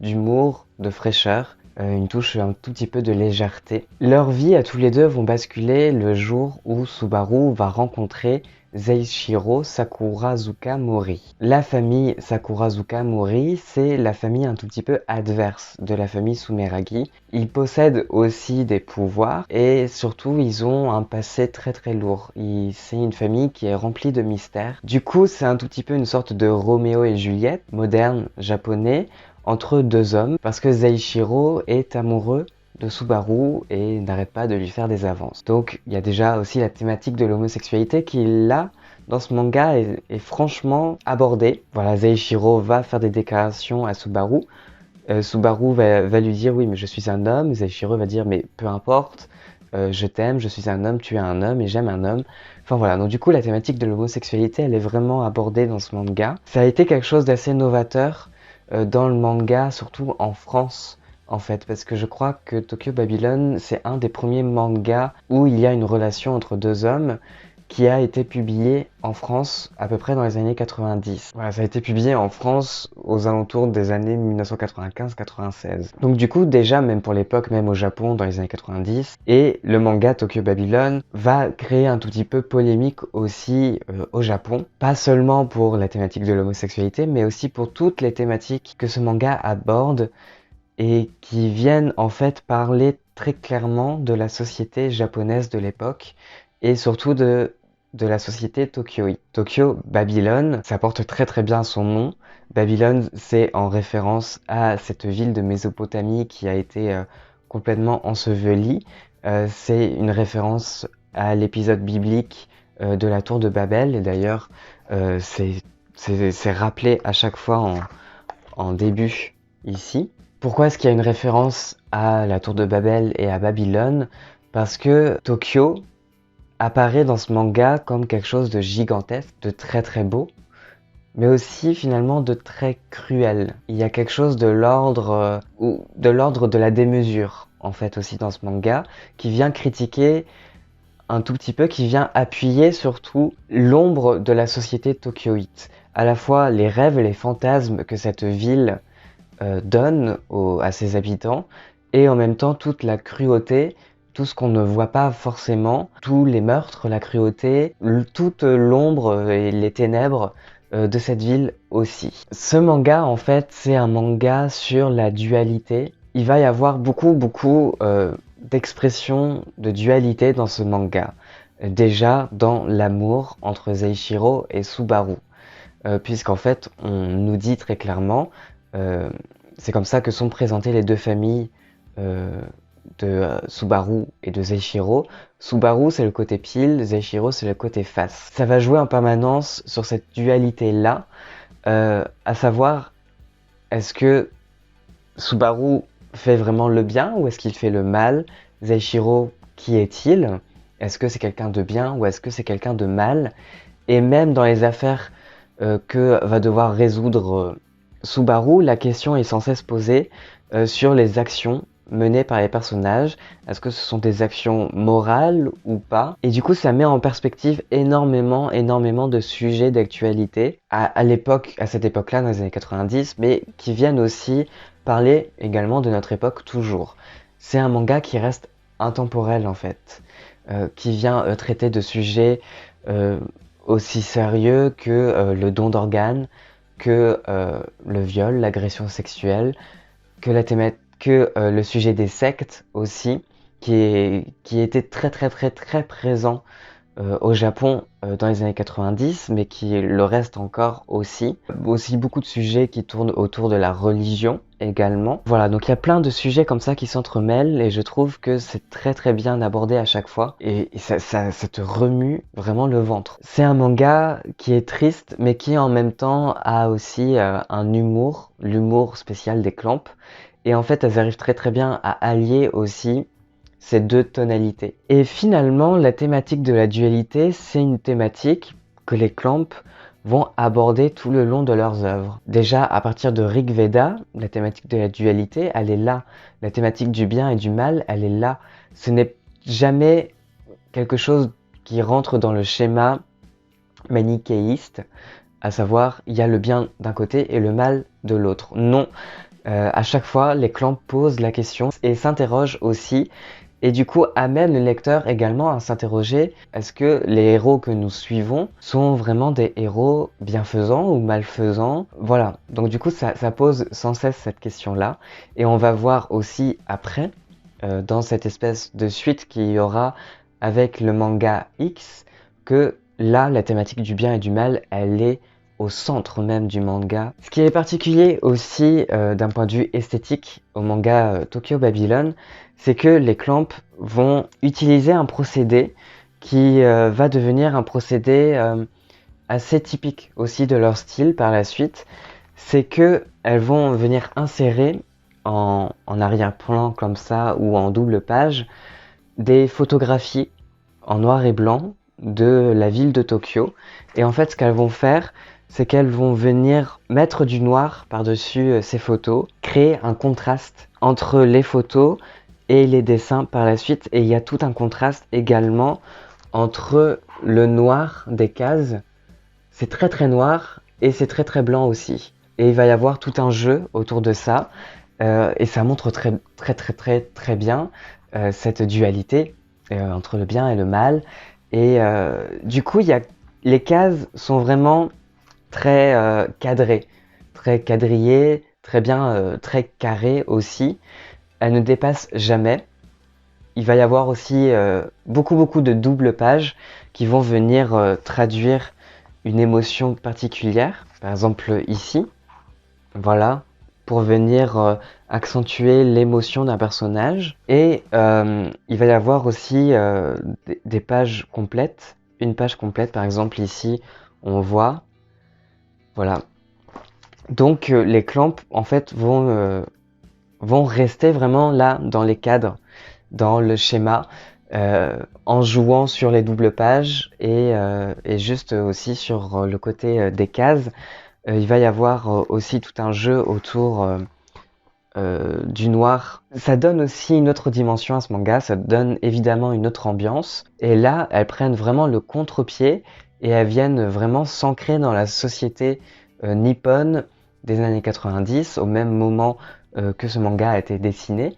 d'humour, de fraîcheur, une touche un tout petit peu de légèreté. Leurs vies à tous les deux vont basculer le jour où Subaru va rencontrer Seishiro Sakurazuka Mori. La famille Sakurazuka Mori, c'est la famille un tout petit peu adverse de la famille Sumeragi. Ils possèdent aussi des pouvoirs et surtout ils ont un passé très lourd. C'est une famille qui est remplie de mystères. Du coup, c'est un tout petit peu une sorte de Roméo et Juliette moderne japonais entre deux hommes parce que Seishiro est amoureux de Subaru et n'arrête pas de lui faire des avances. Donc il y a déjà aussi la thématique de l'homosexualité qui là dans ce manga est franchement abordée. Voilà, Seishiro va faire des déclarations à Subaru. Subaru va lui dire oui mais je suis un homme. Seishiro va dire mais peu importe, je t'aime, je suis un homme, tu es un homme et j'aime un homme. Enfin voilà, donc du coup la thématique de l'homosexualité elle est vraiment abordée dans ce manga. Ça a été quelque chose d'assez novateur dans le manga, surtout en France en fait, parce que je crois que Tokyo Babylon, c'est un des premiers mangas où il y a une relation entre deux hommes qui a été publié en France à peu près dans les années 90. Voilà, ça a été publié en France aux alentours des années 1995-96. Donc du coup, déjà, même pour l'époque, même au Japon dans les années 90, et le manga Tokyo Babylon va créer un tout petit peu polémique aussi au Japon. Pas seulement pour la thématique de l'homosexualité, mais aussi pour toutes les thématiques que ce manga aborde et qui viennent en fait parler très clairement de la société japonaise de l'époque et surtout de la société tokyoïte. Tokyo Babylon, ça porte très bien son nom. Babylone, c'est en référence à cette ville de Mésopotamie qui a été complètement ensevelie. C'est une référence à l'épisode biblique de la tour de Babel et d'ailleurs c'est rappelé à chaque fois en début ici. Pourquoi est-ce qu'il y a une référence à la tour de Babel et à Babylone? Parce que Tokyo apparaît dans ce manga comme quelque chose de gigantesque, de très beau, mais aussi finalement de très cruel. Il y a quelque chose de l'ordre de la démesure en fait aussi dans ce manga qui vient critiquer un tout petit peu, qui vient appuyer surtout l'ombre de la société tokyoïte. À la fois les rêves et les fantasmes que cette ville donne à ses habitants et en même temps toute la cruauté, tout ce qu'on ne voit pas forcément, tous les meurtres, la cruauté, toute l'ombre et les ténèbres de cette ville aussi. Ce manga en fait c'est un manga sur la dualité. Il va y avoir beaucoup d'expressions de dualité dans ce manga. Déjà dans l'amour entre Seishiro et Subaru. Puisqu'en fait on nous dit très clairement c'est comme ça que sont présentées les deux familles de Subaru et de Seishiro. Subaru c'est le côté pile, Seishiro c'est le côté face. Ça va jouer en permanence sur cette dualité là, à savoir est-ce que Subaru fait vraiment le bien ou est-ce qu'il fait le mal? Seishiro, qui est-il? Est-ce que c'est quelqu'un de bien ou est-ce que c'est quelqu'un de mal? Et même dans les affaires que va devoir résoudre Subaru, la question est sans cesse posée sur les actions menées par les personnages. Est-ce que ce sont des actions morales ou pas? Et du coup, ça met en perspective énormément de sujets d'actualité à l'époque, à cette époque-là, dans les années 90, mais qui viennent aussi parler également de notre époque toujours. C'est un manga qui reste intemporel en fait, qui vient traiter de sujets euh, aussi sérieux que le don d'organes, que le viol, l'agression sexuelle, que le sujet des sectes aussi, qui était très présent au Japon dans les années 90, mais qui le reste encore aussi. Aussi beaucoup de sujets qui tournent autour de la religion également. Voilà, donc il y a plein de sujets comme ça qui s'entremêlent et je trouve que c'est très bien abordé à chaque fois et ça te remue vraiment le ventre. C'est un manga qui est triste mais qui en même temps a aussi un humour, l'humour spécial des Clamp. Et en fait, elles arrivent très bien à allier aussi ces deux tonalités. Et finalement, la thématique de la dualité, c'est une thématique que les Clamp vont aborder tout le long de leurs œuvres. Déjà, à partir de Rig Veda, la thématique de la dualité, elle est là. La thématique du bien et du mal, elle est là. Ce n'est jamais quelque chose qui rentre dans le schéma manichéiste, à savoir, il y a le bien d'un côté et le mal de l'autre. Non, à chaque fois, les Clamp posent la question et s'interrogent aussi et du coup amène le lecteur également à s'interroger, est-ce que les héros que nous suivons sont vraiment des héros bienfaisants ou malfaisants? Voilà, donc du coup ça pose sans cesse cette question-là. Et on va voir aussi après, dans cette espèce de suite qu'il y aura avec le manga X, que là, la thématique du bien et du mal, elle est au centre même du manga. Ce qui est particulier aussi d'un point de vue esthétique au manga Tokyo Babylon, c'est que les Clamp vont utiliser un procédé qui va devenir un procédé assez typique aussi de leur style par la suite. C'est que elles vont venir insérer en arrière-plan comme ça ou en double page des photographies en noir et blanc de la ville de Tokyo. Et en fait, ce qu'elles vont faire, c'est qu'elles vont venir mettre du noir par-dessus ces photos, créer un contraste entre les photos et les dessins par la suite. Et il y a tout un contraste également entre le noir des cases. C'est très noir et c'est très blanc aussi. Et il va y avoir tout un jeu autour de ça. Et ça montre très bien cette dualité entre le bien et le mal. Et du coup, les cases sont vraiment très cadrées, très quadrillées, très bien, très carrées aussi. Elles ne dépassent jamais. Il va y avoir aussi beaucoup de doubles pages qui vont venir traduire une émotion particulière. Par exemple ici, voilà, pour venir accentuer l'émotion d'un personnage. Et il va y avoir aussi des pages complètes. Une page complète, par exemple ici, on voit, voilà. Donc les Clamp, en fait, vont rester vraiment là, dans les cadres, dans le schéma, en jouant sur les doubles pages et juste aussi sur le côté des cases. Il va y avoir aussi tout un jeu autour du noir. Ça donne aussi une autre dimension à ce manga, ça donne évidemment une autre ambiance. Et là, elles prennent vraiment le contre-pied et elles viennent vraiment s'ancrer dans la société nippone des années 90, au même moment que ce manga a été dessiné.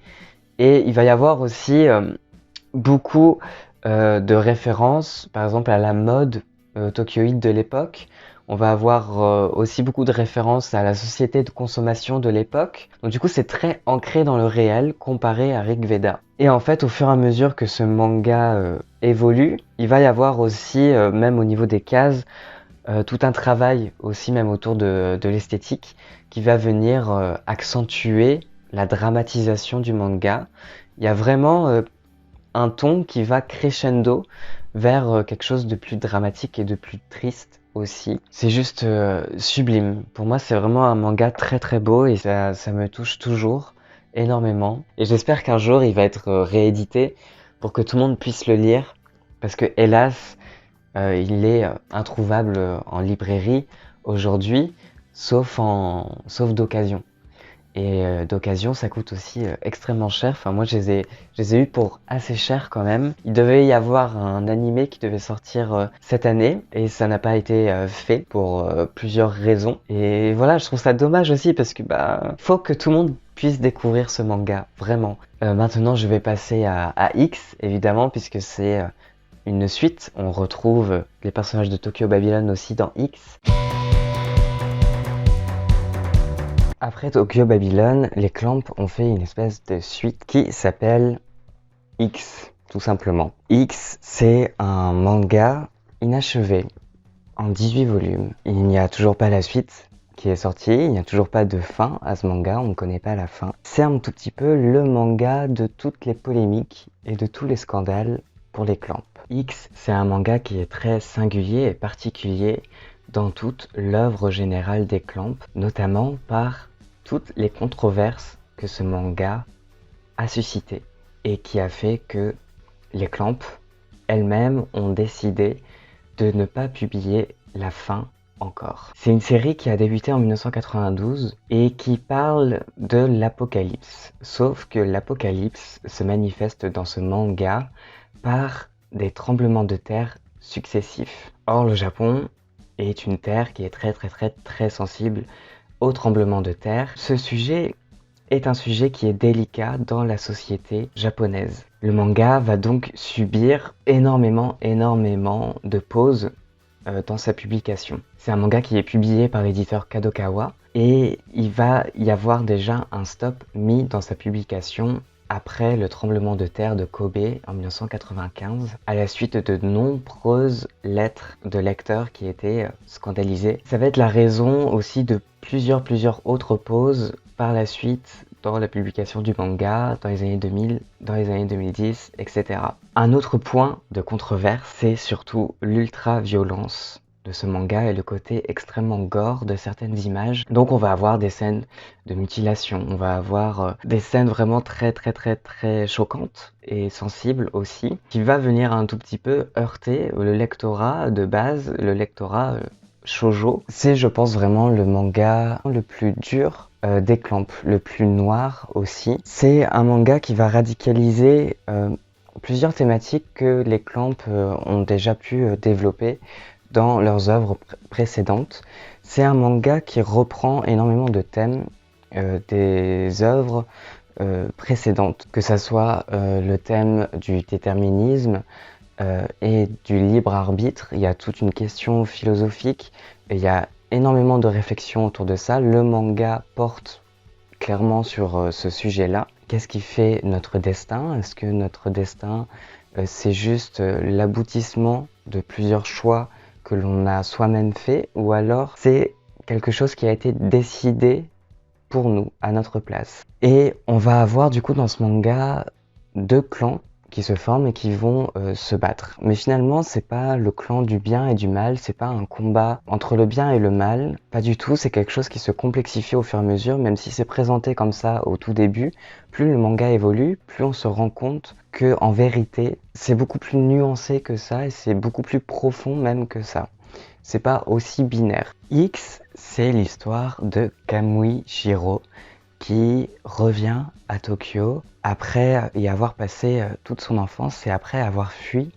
Et il va y avoir aussi beaucoup de références, par exemple à la mode tokyoïde de l'époque. On va avoir aussi beaucoup de références à la société de consommation de l'époque. Donc du coup, c'est très ancré dans le réel comparé à Rig Veda. Et en fait, au fur et à mesure que ce manga évolue, il va y avoir aussi, même au niveau des cases, tout un travail aussi même autour de l'esthétique qui va venir accentuer la dramatisation du manga. Il y a vraiment un ton qui va crescendo vers quelque chose de plus dramatique et de plus triste aussi. C'est juste sublime. Pour moi, c'est vraiment un manga très beau et ça me touche toujours. énormément. Et j'espère qu'un jour il va être réédité pour que tout le monde puisse le lire. Parce que hélas, il est introuvable en librairie aujourd'hui, sauf d'occasion. Et d'occasion, ça coûte aussi extrêmement cher. Enfin, moi, je les ai eus pour assez cher quand même. Il devait y avoir un animé qui devait sortir cette année et ça n'a pas été fait pour plusieurs raisons. Et voilà, je trouve ça dommage aussi parce que faut que tout le monde puisse découvrir ce manga, vraiment. Maintenant, je vais passer à X, évidemment, puisque c'est une suite. On retrouve les personnages de Tokyo Babylon aussi dans X. Après Tokyo Babylon, les Clamp ont fait une espèce de suite qui s'appelle X, tout simplement. X, c'est un manga inachevé en 18 volumes. Il n'y a toujours pas la suite qui est sortie, il n'y a toujours pas de fin à ce manga, on ne connaît pas la fin. C'est un tout petit peu le manga de toutes les polémiques et de tous les scandales pour les Clamp. X, c'est un manga qui est très singulier et particulier dans toute l'œuvre générale des Clamp, notamment par toutes les controverses que ce manga a suscité et qui a fait que les Clamp elles-mêmes ont décidé de ne pas publier la fin encore. C'est une série qui a débuté en 1992 et qui parle de l'apocalypse. Sauf que l'apocalypse se manifeste dans ce manga par des tremblements de terre successifs. Or, le Japon est une terre qui est très sensible aux tremblements de terre. Ce sujet est un sujet qui est délicat dans la société japonaise. Le manga va donc subir énormément de pauses dans sa publication. C'est un manga qui est publié par l'éditeur Kadokawa et il va y avoir déjà un stop mis dans sa publication après le tremblement de terre de Kobe en 1995, à la suite de nombreuses lettres de lecteurs qui étaient scandalisés. Ça va être la raison aussi de plusieurs autres pauses par la suite dans la publication du manga, dans les années 2000, dans les années 2010, etc. Un autre point de controverse, c'est surtout l'ultra-violence de ce manga et le côté extrêmement gore de certaines images. Donc on va avoir des scènes de mutilation, on va avoir des scènes vraiment très choquantes et sensibles aussi, qui va venir un tout petit peu heurter le lectorat de base, le lectorat shoujo. C'est, je pense, vraiment le manga le plus dur des Clamp, le plus noir aussi. C'est un manga qui va radicaliser plusieurs thématiques que les Clamp ont déjà pu développer dans leurs œuvres précédentes. C'est un manga qui reprend énormément de thèmes des œuvres précédentes, que ça soit le thème du déterminisme et du libre arbitre. Il y a toute une question philosophique et il y a énormément de réflexions autour de ça. Le manga porte clairement sur ce sujet-là. Qu'est-ce qui fait notre destin? Est-ce que notre destin, c'est juste l'aboutissement de plusieurs choix que l'on a soi-même fait, ou alors c'est quelque chose qui a été décidé pour nous, à notre place? Et on va avoir du coup dans ce manga deux clans qui se forment et qui vont se battre. Mais finalement, c'est pas le clan du bien et du mal, c'est pas un combat entre le bien et le mal, pas du tout, c'est quelque chose qui se complexifie au fur et à mesure, même si c'est présenté comme ça au tout début. Plus le manga évolue, plus on se rend compte que en vérité, c'est beaucoup plus nuancé que ça et c'est beaucoup plus profond même que ça. C'est pas aussi binaire. X, c'est l'histoire de Kamui Shiro qui revient à Tokyo après y avoir passé toute son enfance et après avoir fui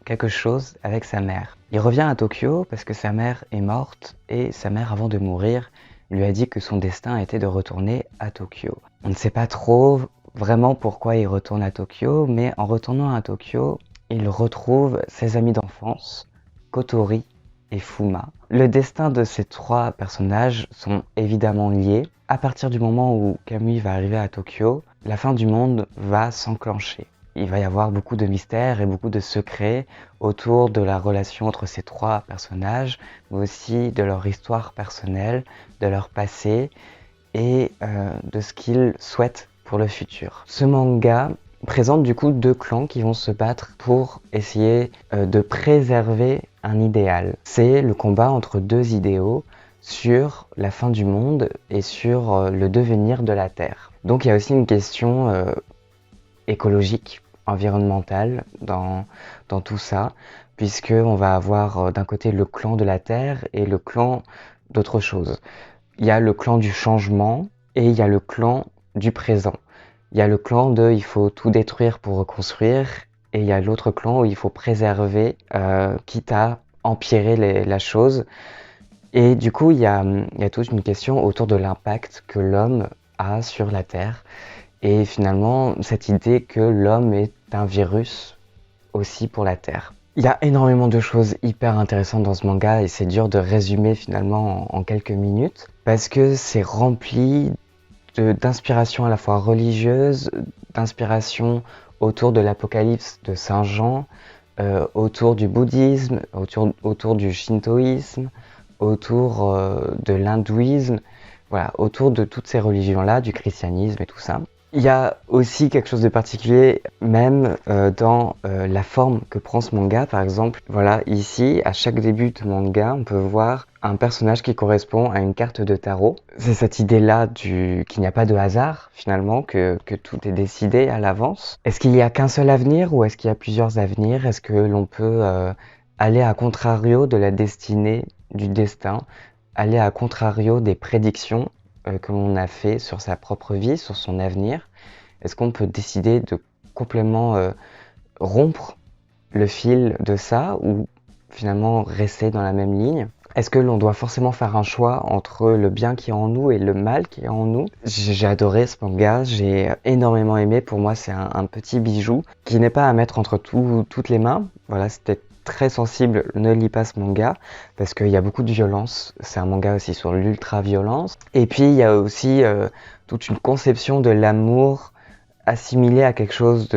quelque chose avec sa mère. Il revient à Tokyo parce que sa mère est morte et sa mère, avant de mourir, lui a dit que son destin était de retourner à Tokyo. On ne sait pas trop vraiment pourquoi il retourne à Tokyo, mais en retournant à Tokyo, il retrouve ses amis d'enfance, Kotori et Fuma. Le destin de ces trois personnages sont évidemment liés. À partir du moment où Kamui va arriver à Tokyo, la fin du monde va s'enclencher. Il va y avoir beaucoup de mystères et beaucoup de secrets autour de la relation entre ces trois personnages, mais aussi de leur histoire personnelle, de leur passé et de ce qu'ils souhaitent pour le futur. Ce manga présente du coup deux clans qui vont se battre pour essayer de préserver un idéal. C'est le combat entre deux idéaux, sur la fin du monde et sur le devenir de la Terre. Donc il y a aussi une question écologique, environnementale dans tout ça, puisqu'on va avoir d'un côté le clan de la Terre et le clan d'autre chose. Il y a le clan du changement et il y a le clan du présent. Il y a le clan de il faut tout détruire pour reconstruire et il y a l'autre clan où il faut préserver, quitte à empirer la chose. Et du coup, il y a toute une question autour de l'impact que l'homme a sur la Terre. Et finalement, cette idée que l'homme est un virus aussi pour la Terre. Il y a énormément de choses hyper intéressantes dans ce manga et c'est dur de résumer finalement en quelques minutes parce que c'est rempli d'inspiration à la fois religieuse, d'inspiration autour de l'Apocalypse de Saint Jean, autour du bouddhisme, autour du shintoïsme, autour de l'hindouisme, voilà, autour de toutes ces religions-là, du christianisme et tout ça. Il y a aussi quelque chose de particulier même dans la forme que prend ce manga. Par exemple, voilà, ici, à chaque début de manga, on peut voir un personnage qui correspond à une carte de tarot. C'est cette idée-là qu'il n'y a pas de hasard, finalement, que tout est décidé à l'avance. Est-ce qu'il n'y a qu'un seul avenir ou est-ce qu'il y a plusieurs avenirs? Est-ce que l'on peut aller à contrario de la destinée, du destin, aller à contrario des prédictions que l'on a fait sur sa propre vie, sur son avenir? Est-ce qu'on peut décider de complètement rompre le fil de ça ou finalement rester dans la même ligne? Est-ce que l'on doit forcément faire un choix entre le bien qui est en nous et le mal qui est en nous? J'ai adoré ce manga, j'ai énormément aimé. Pour moi, c'est un petit bijou qui n'est pas à mettre entre toutes les mains. Voilà, c'était très sensible, ne lis pas ce manga parce qu'il y a beaucoup de violence. C'est un manga aussi sur l'ultra-violence. Et puis il y a aussi toute une conception de l'amour assimilé à quelque chose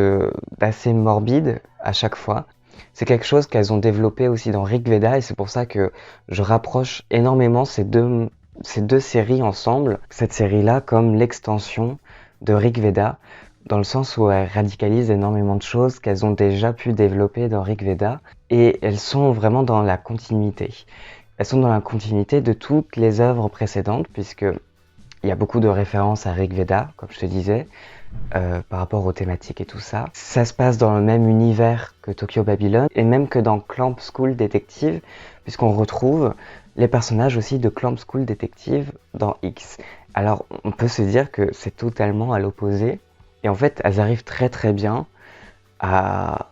d'assez morbide à chaque fois. C'est quelque chose qu'elles ont développé aussi dans Rig Veda et c'est pour ça que je rapproche énormément ces deux séries ensemble. Cette série-là comme l'extension de Rig Veda, dans le sens où elles radicalisent énormément de choses qu'elles ont déjà pu développer dans Rig Veda et elles sont vraiment dans la continuité. Elles sont dans la continuité de toutes les œuvres précédentes puisque il y a beaucoup de références à Rig Veda, comme je te disais, par rapport aux thématiques et tout ça. Ça se passe dans le même univers que Tokyo Babylon et même que dans Clamp School Detective, puisqu'on retrouve les personnages aussi de Clamp School Detective dans X. Alors on peut se dire que c'est totalement à l'opposé et en fait elles arrivent très très bien à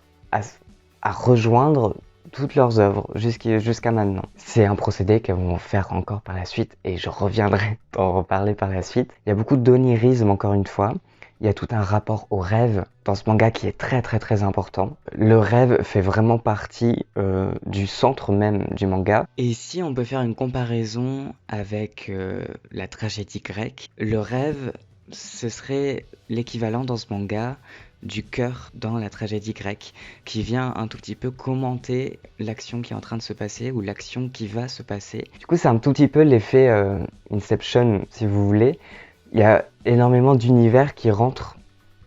rejoindre toutes leurs œuvres jusqu'à maintenant. C'est un procédé qu'elles vont faire encore par la suite et je reviendrai t'en reparler par la suite. Il y a beaucoup d'onirisme encore une fois. Il y a tout un rapport au rêve dans ce manga qui est très très très important. Le rêve fait vraiment partie du centre même du manga. Et si on peut faire une comparaison avec la tragédie grecque, le rêve, ce serait l'équivalent dans ce manga du cœur dans la tragédie grecque, qui vient un tout petit peu commenter l'action qui est en train de se passer ou l'action qui va se passer. Du coup, c'est un tout petit peu l'effet Inception, si vous voulez. Il y a énormément d'univers qui rentrent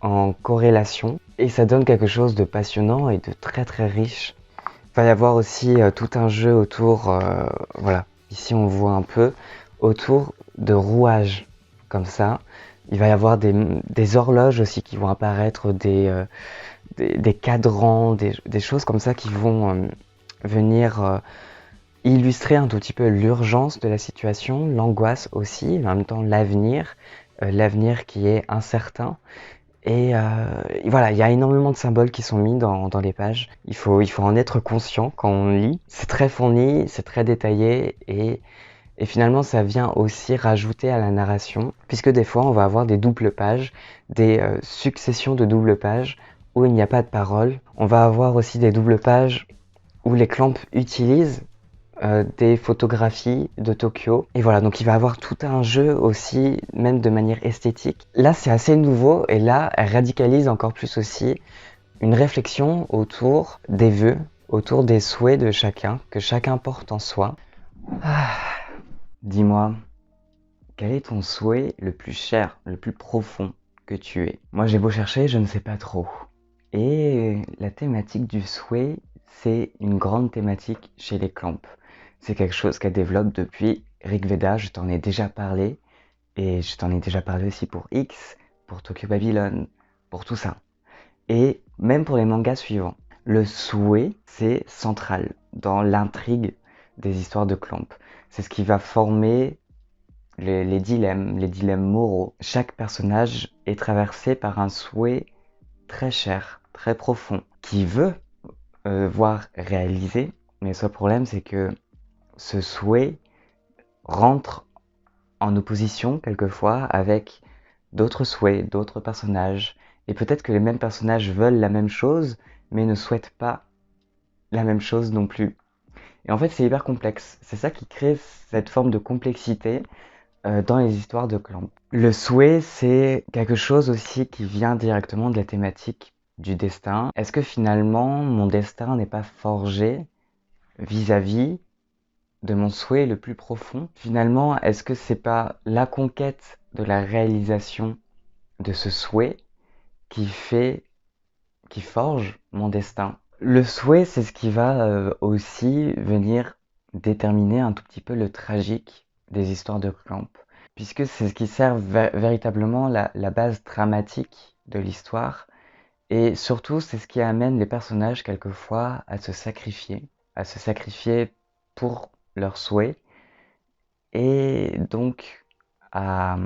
en corrélation et ça donne quelque chose de passionnant et de très très riche. Il va y avoir aussi tout un jeu autour, voilà, ici on voit un peu, autour de rouages comme ça. Il va y avoir des horloges aussi qui vont apparaître, des cadrans, des choses comme ça qui vont venir illustrer un tout petit peu l'urgence de la situation, l'angoisse aussi, mais en même temps l'avenir qui est incertain. Et voilà, il y a énormément de symboles qui sont mis dans les pages. Il faut en être conscient quand on lit. C'est très fourni, c'est très détaillé et finalement ça vient aussi rajouter à la narration, puisque des fois on va avoir des doubles pages, des successions de doubles pages où il n'y a pas de parole. On va avoir aussi des doubles pages où les Clamp utilisent des photographies de Tokyo. Et voilà, donc il va avoir tout un jeu aussi, même de manière esthétique. Là, c'est assez nouveau et là, elle radicalise encore plus aussi une réflexion autour des vœux, autour des souhaits de chacun, que chacun porte en soi. Ah, dis-moi, quel est ton souhait le plus cher, le plus profond que tu aies? Moi, j'ai beau chercher, je ne sais pas trop. Et la thématique du souhait, c'est une grande thématique chez les Clamp. C'est quelque chose qu'elle développe depuis Rig Veda, je t'en ai déjà parlé, et je t'en ai déjà parlé aussi pour X, pour Tokyo Babylon, pour tout ça. Et même pour les mangas suivants. Le souhait, c'est central dans l'intrigue des histoires de Clamp. C'est ce qui va former les dilemmes moraux. Chaque personnage est traversé par un souhait très cher, très profond, qui veut voir réalisé, mais le seul problème c'est que ce souhait rentre en opposition quelquefois avec d'autres souhaits, d'autres personnages, et peut-être que les mêmes personnages veulent la même chose, mais ne souhaitent pas la même chose non plus. Et en fait, c'est hyper complexe. C'est ça qui crée cette forme de complexité dans les histoires de Clamp. Le souhait, c'est quelque chose aussi qui vient directement de la thématique du destin. Est-ce que finalement, mon destin n'est pas forgé vis-à-vis de mon souhait le plus profond? Finalement, est-ce que c'est pas la conquête de la réalisation de ce souhait qui forge mon destin? Le souhait, c'est ce qui va aussi venir déterminer un tout petit peu le tragique des histoires de Clamp, puisque c'est ce qui sert véritablement la base dramatique de l'histoire, et surtout c'est ce qui amène les personnages quelquefois à se sacrifier pour leurs souhaits, et donc à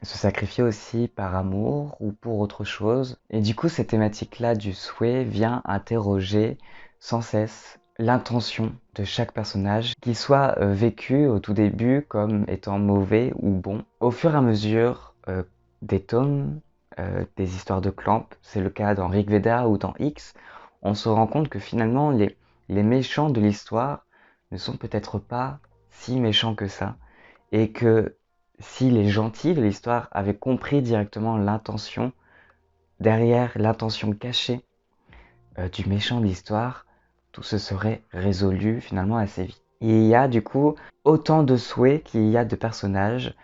se sacrifier aussi par amour ou pour autre chose. Et du coup, cette thématique-là du souhait vient interroger sans cesse l'intention de chaque personnage, qu'il soit vécu au tout début comme étant mauvais ou bon. Au fur et à mesure des tomes, des histoires de Clamp, c'est le cas dans Rig Veda ou dans X, on se rend compte que finalement les méchants de l'histoire ne sont peut-être pas si méchants que ça, et que si les gentils de l'histoire avaient compris directement l'intention derrière, l'intention cachée du méchant de l'histoire, tout se serait résolu finalement assez vite. Et il y a du coup autant de souhaits qu'il y a de personnages,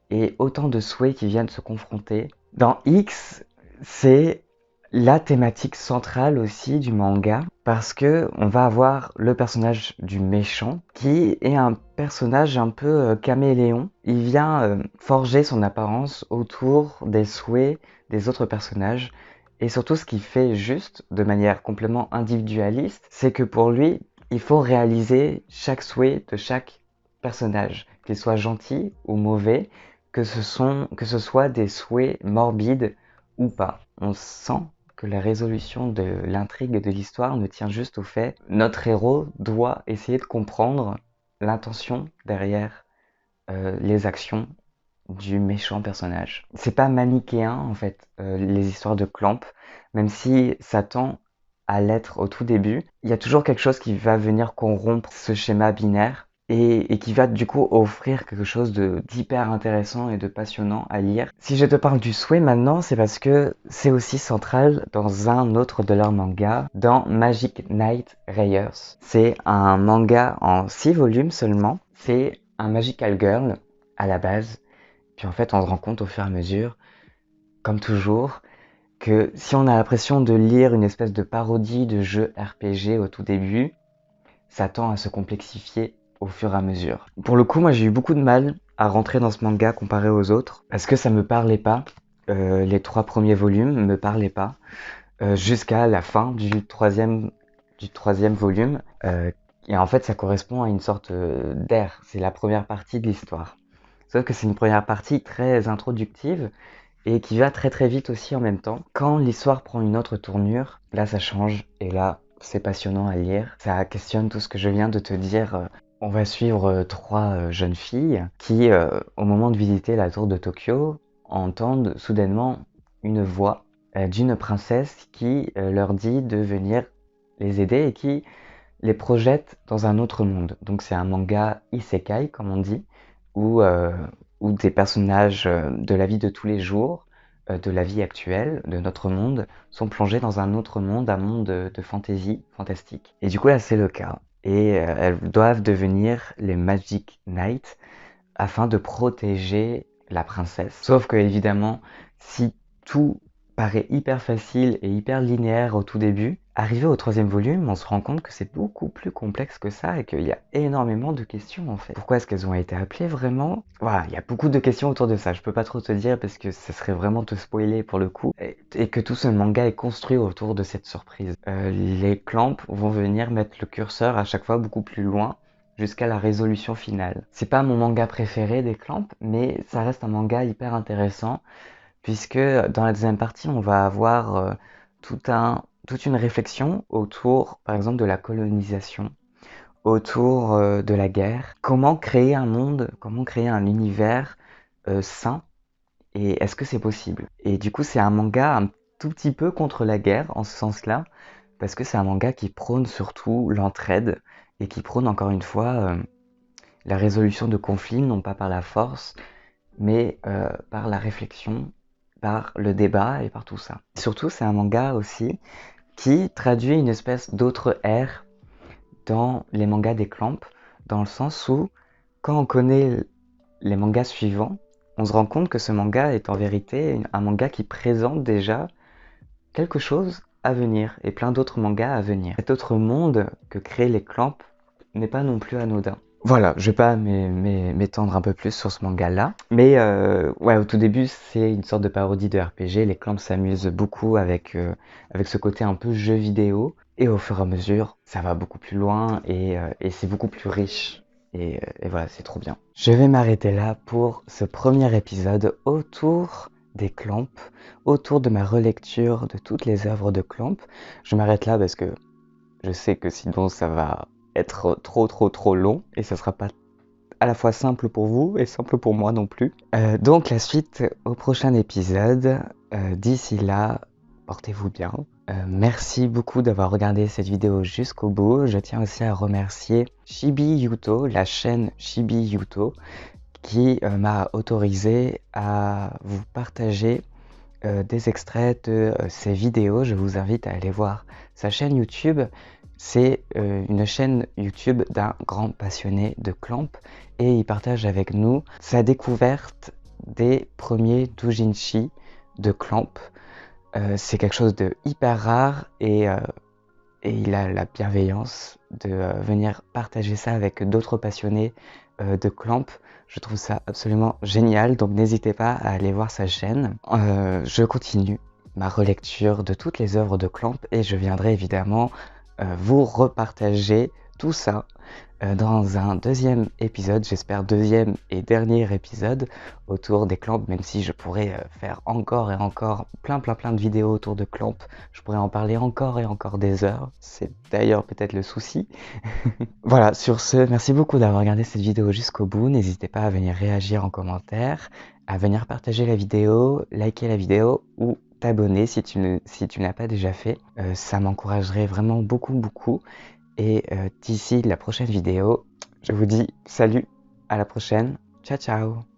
et autant de souhaits qui viennent se confronter. Dans X, c'est la thématique centrale aussi du manga, parce que on va avoir le personnage du méchant qui est un personnage un peu caméléon. Il vient forger son apparence autour des souhaits des autres personnages, et surtout ce qu'il fait juste de manière complètement individualiste, c'est que pour lui il faut réaliser chaque souhait de chaque personnage, qu'il soit gentil ou mauvais, que ce soit des souhaits morbides ou pas. On sent que la résolution de l'intrigue de l'histoire ne tient juste au fait notre héros doit essayer de comprendre l'intention derrière les actions du méchant personnage. C'est pas manichéen en fait, les histoires de Clamp, même si ça tend à l'être au tout début, il y a toujours quelque chose qui va venir corrompre ce schéma binaire, et qui va du coup offrir quelque chose d'hyper intéressant et de passionnant à lire. Si je te parle du souhait maintenant, c'est parce que c'est aussi central dans un autre de leurs mangas, dans Magic Knight Rayers. C'est un manga en 6 volumes seulement, c'est un Magical Girl à la base, puis en fait on se rend compte au fur et à mesure, comme toujours, que si on a l'impression de lire une espèce de parodie de jeu RPG au tout début, ça tend à se complexifier au fur et à mesure. Pour le coup, moi j'ai eu beaucoup de mal à rentrer dans ce manga comparé aux autres, parce que ça me parlait pas. Les 3 premiers volumes me parlaient pas, jusqu'à la fin du troisième volume. Et en fait, ça correspond à une sorte d'ère. C'est la première partie de l'histoire. Sauf que c'est une première partie très introductive, et qui va très très vite aussi en même temps. Quand l'histoire prend une autre tournure, là ça change, et là c'est passionnant à lire. Ça questionne tout ce que je viens de te dire. On va suivre 3 jeunes filles qui, au moment de visiter la tour de Tokyo, entendent soudainement une voix d'une princesse qui leur dit de venir les aider et qui les projette dans un autre monde. Donc c'est un manga isekai, comme on dit, où des personnages de la vie de tous les jours, de la vie actuelle, de notre monde, sont plongés dans un autre monde, un monde de fantasy, fantastique. Et du coup là c'est le cas. Et elles doivent devenir les Magic Knights afin de protéger la princesse. Sauf que évidemment, si tout paraît hyper facile et hyper linéaire au tout début, arrivé au troisième volume, on se rend compte que c'est beaucoup plus complexe que ça et qu'il y a énormément de questions en fait. Pourquoi est-ce qu'elles ont été appelées vraiment? Voilà, il y a beaucoup de questions autour de ça. Je peux pas trop te dire parce que ça serait vraiment te spoiler pour le coup. Et que tout ce manga est construit autour de cette surprise. Les Clamp vont venir mettre le curseur à chaque fois beaucoup plus loin jusqu'à la résolution finale. C'est pas mon manga préféré des Clamp, mais ça reste un manga hyper intéressant puisque dans la deuxième partie, on va avoir toute une réflexion autour, par exemple, de la colonisation, autour de la guerre. Comment créer un monde, comment créer un univers sain, et est-ce que c'est possible? Et du coup, c'est un manga un tout petit peu contre la guerre, en ce sens-là, parce que c'est un manga qui prône surtout l'entraide, et qui prône encore une fois la résolution de conflits, non pas par la force, mais par la réflexion, par le débat et par tout ça. Surtout, c'est un manga aussi qui traduit une espèce d'autre ère dans les mangas des Clamp, dans le sens où, quand on connaît les mangas suivants, on se rend compte que ce manga est en vérité un manga qui présente déjà quelque chose à venir, et plein d'autres mangas à venir. Cet autre monde que créent les Clamp n'est pas non plus anodin. Voilà, je vais pas m'étendre un peu plus sur ce manga-là. Mais ouais, au tout début, c'est une sorte de parodie de RPG. Les Clamp s'amusent beaucoup avec ce côté un peu jeu vidéo. Et au fur et à mesure, ça va beaucoup plus loin et c'est beaucoup plus riche. Et voilà, c'est trop bien. Je vais m'arrêter là pour ce premier épisode autour des Clamp, autour de ma relecture de toutes les œuvres de Clamp. Je m'arrête là parce que je sais que sinon ça va être trop long et ça sera pas à la fois simple pour vous et simple pour moi non plus. Donc la suite au prochain épisode. D'ici là, portez-vous bien. Merci beaucoup d'avoir regardé cette vidéo jusqu'au bout. Je tiens aussi à remercier Chibi Yuto, la chaîne Chibi Yuto, qui m'a autorisé à vous partager des extraits de ces vidéos. Je vous invite à aller voir sa chaîne YouTube. C'est une chaîne YouTube d'un grand passionné de Clamp et il partage avec nous sa découverte des premiers doujinshi de Clamp. C'est quelque chose de hyper rare et il a la bienveillance de venir partager ça avec d'autres passionnés de Clamp. Je trouve ça absolument génial, donc n'hésitez pas à aller voir sa chaîne. Je continue ma relecture de toutes les œuvres de Clamp et je viendrai évidemment vous repartager tout ça dans un deuxième épisode, j'espère deuxième et dernier épisode autour des Clamp, même si je pourrais faire encore et encore plein de vidéos autour de Clamp. Je pourrais en parler encore et encore des heures, c'est d'ailleurs peut-être le souci. Voilà, sur ce, merci beaucoup d'avoir regardé cette vidéo jusqu'au bout. N'hésitez pas à venir réagir en commentaire, à venir partager la vidéo, liker la vidéo ou t'abonner si tu ne l'as pas déjà fait. Ça m'encouragerait vraiment beaucoup. Et d'ici la prochaine vidéo, je vous dis salut, à la prochaine, ciao ciao.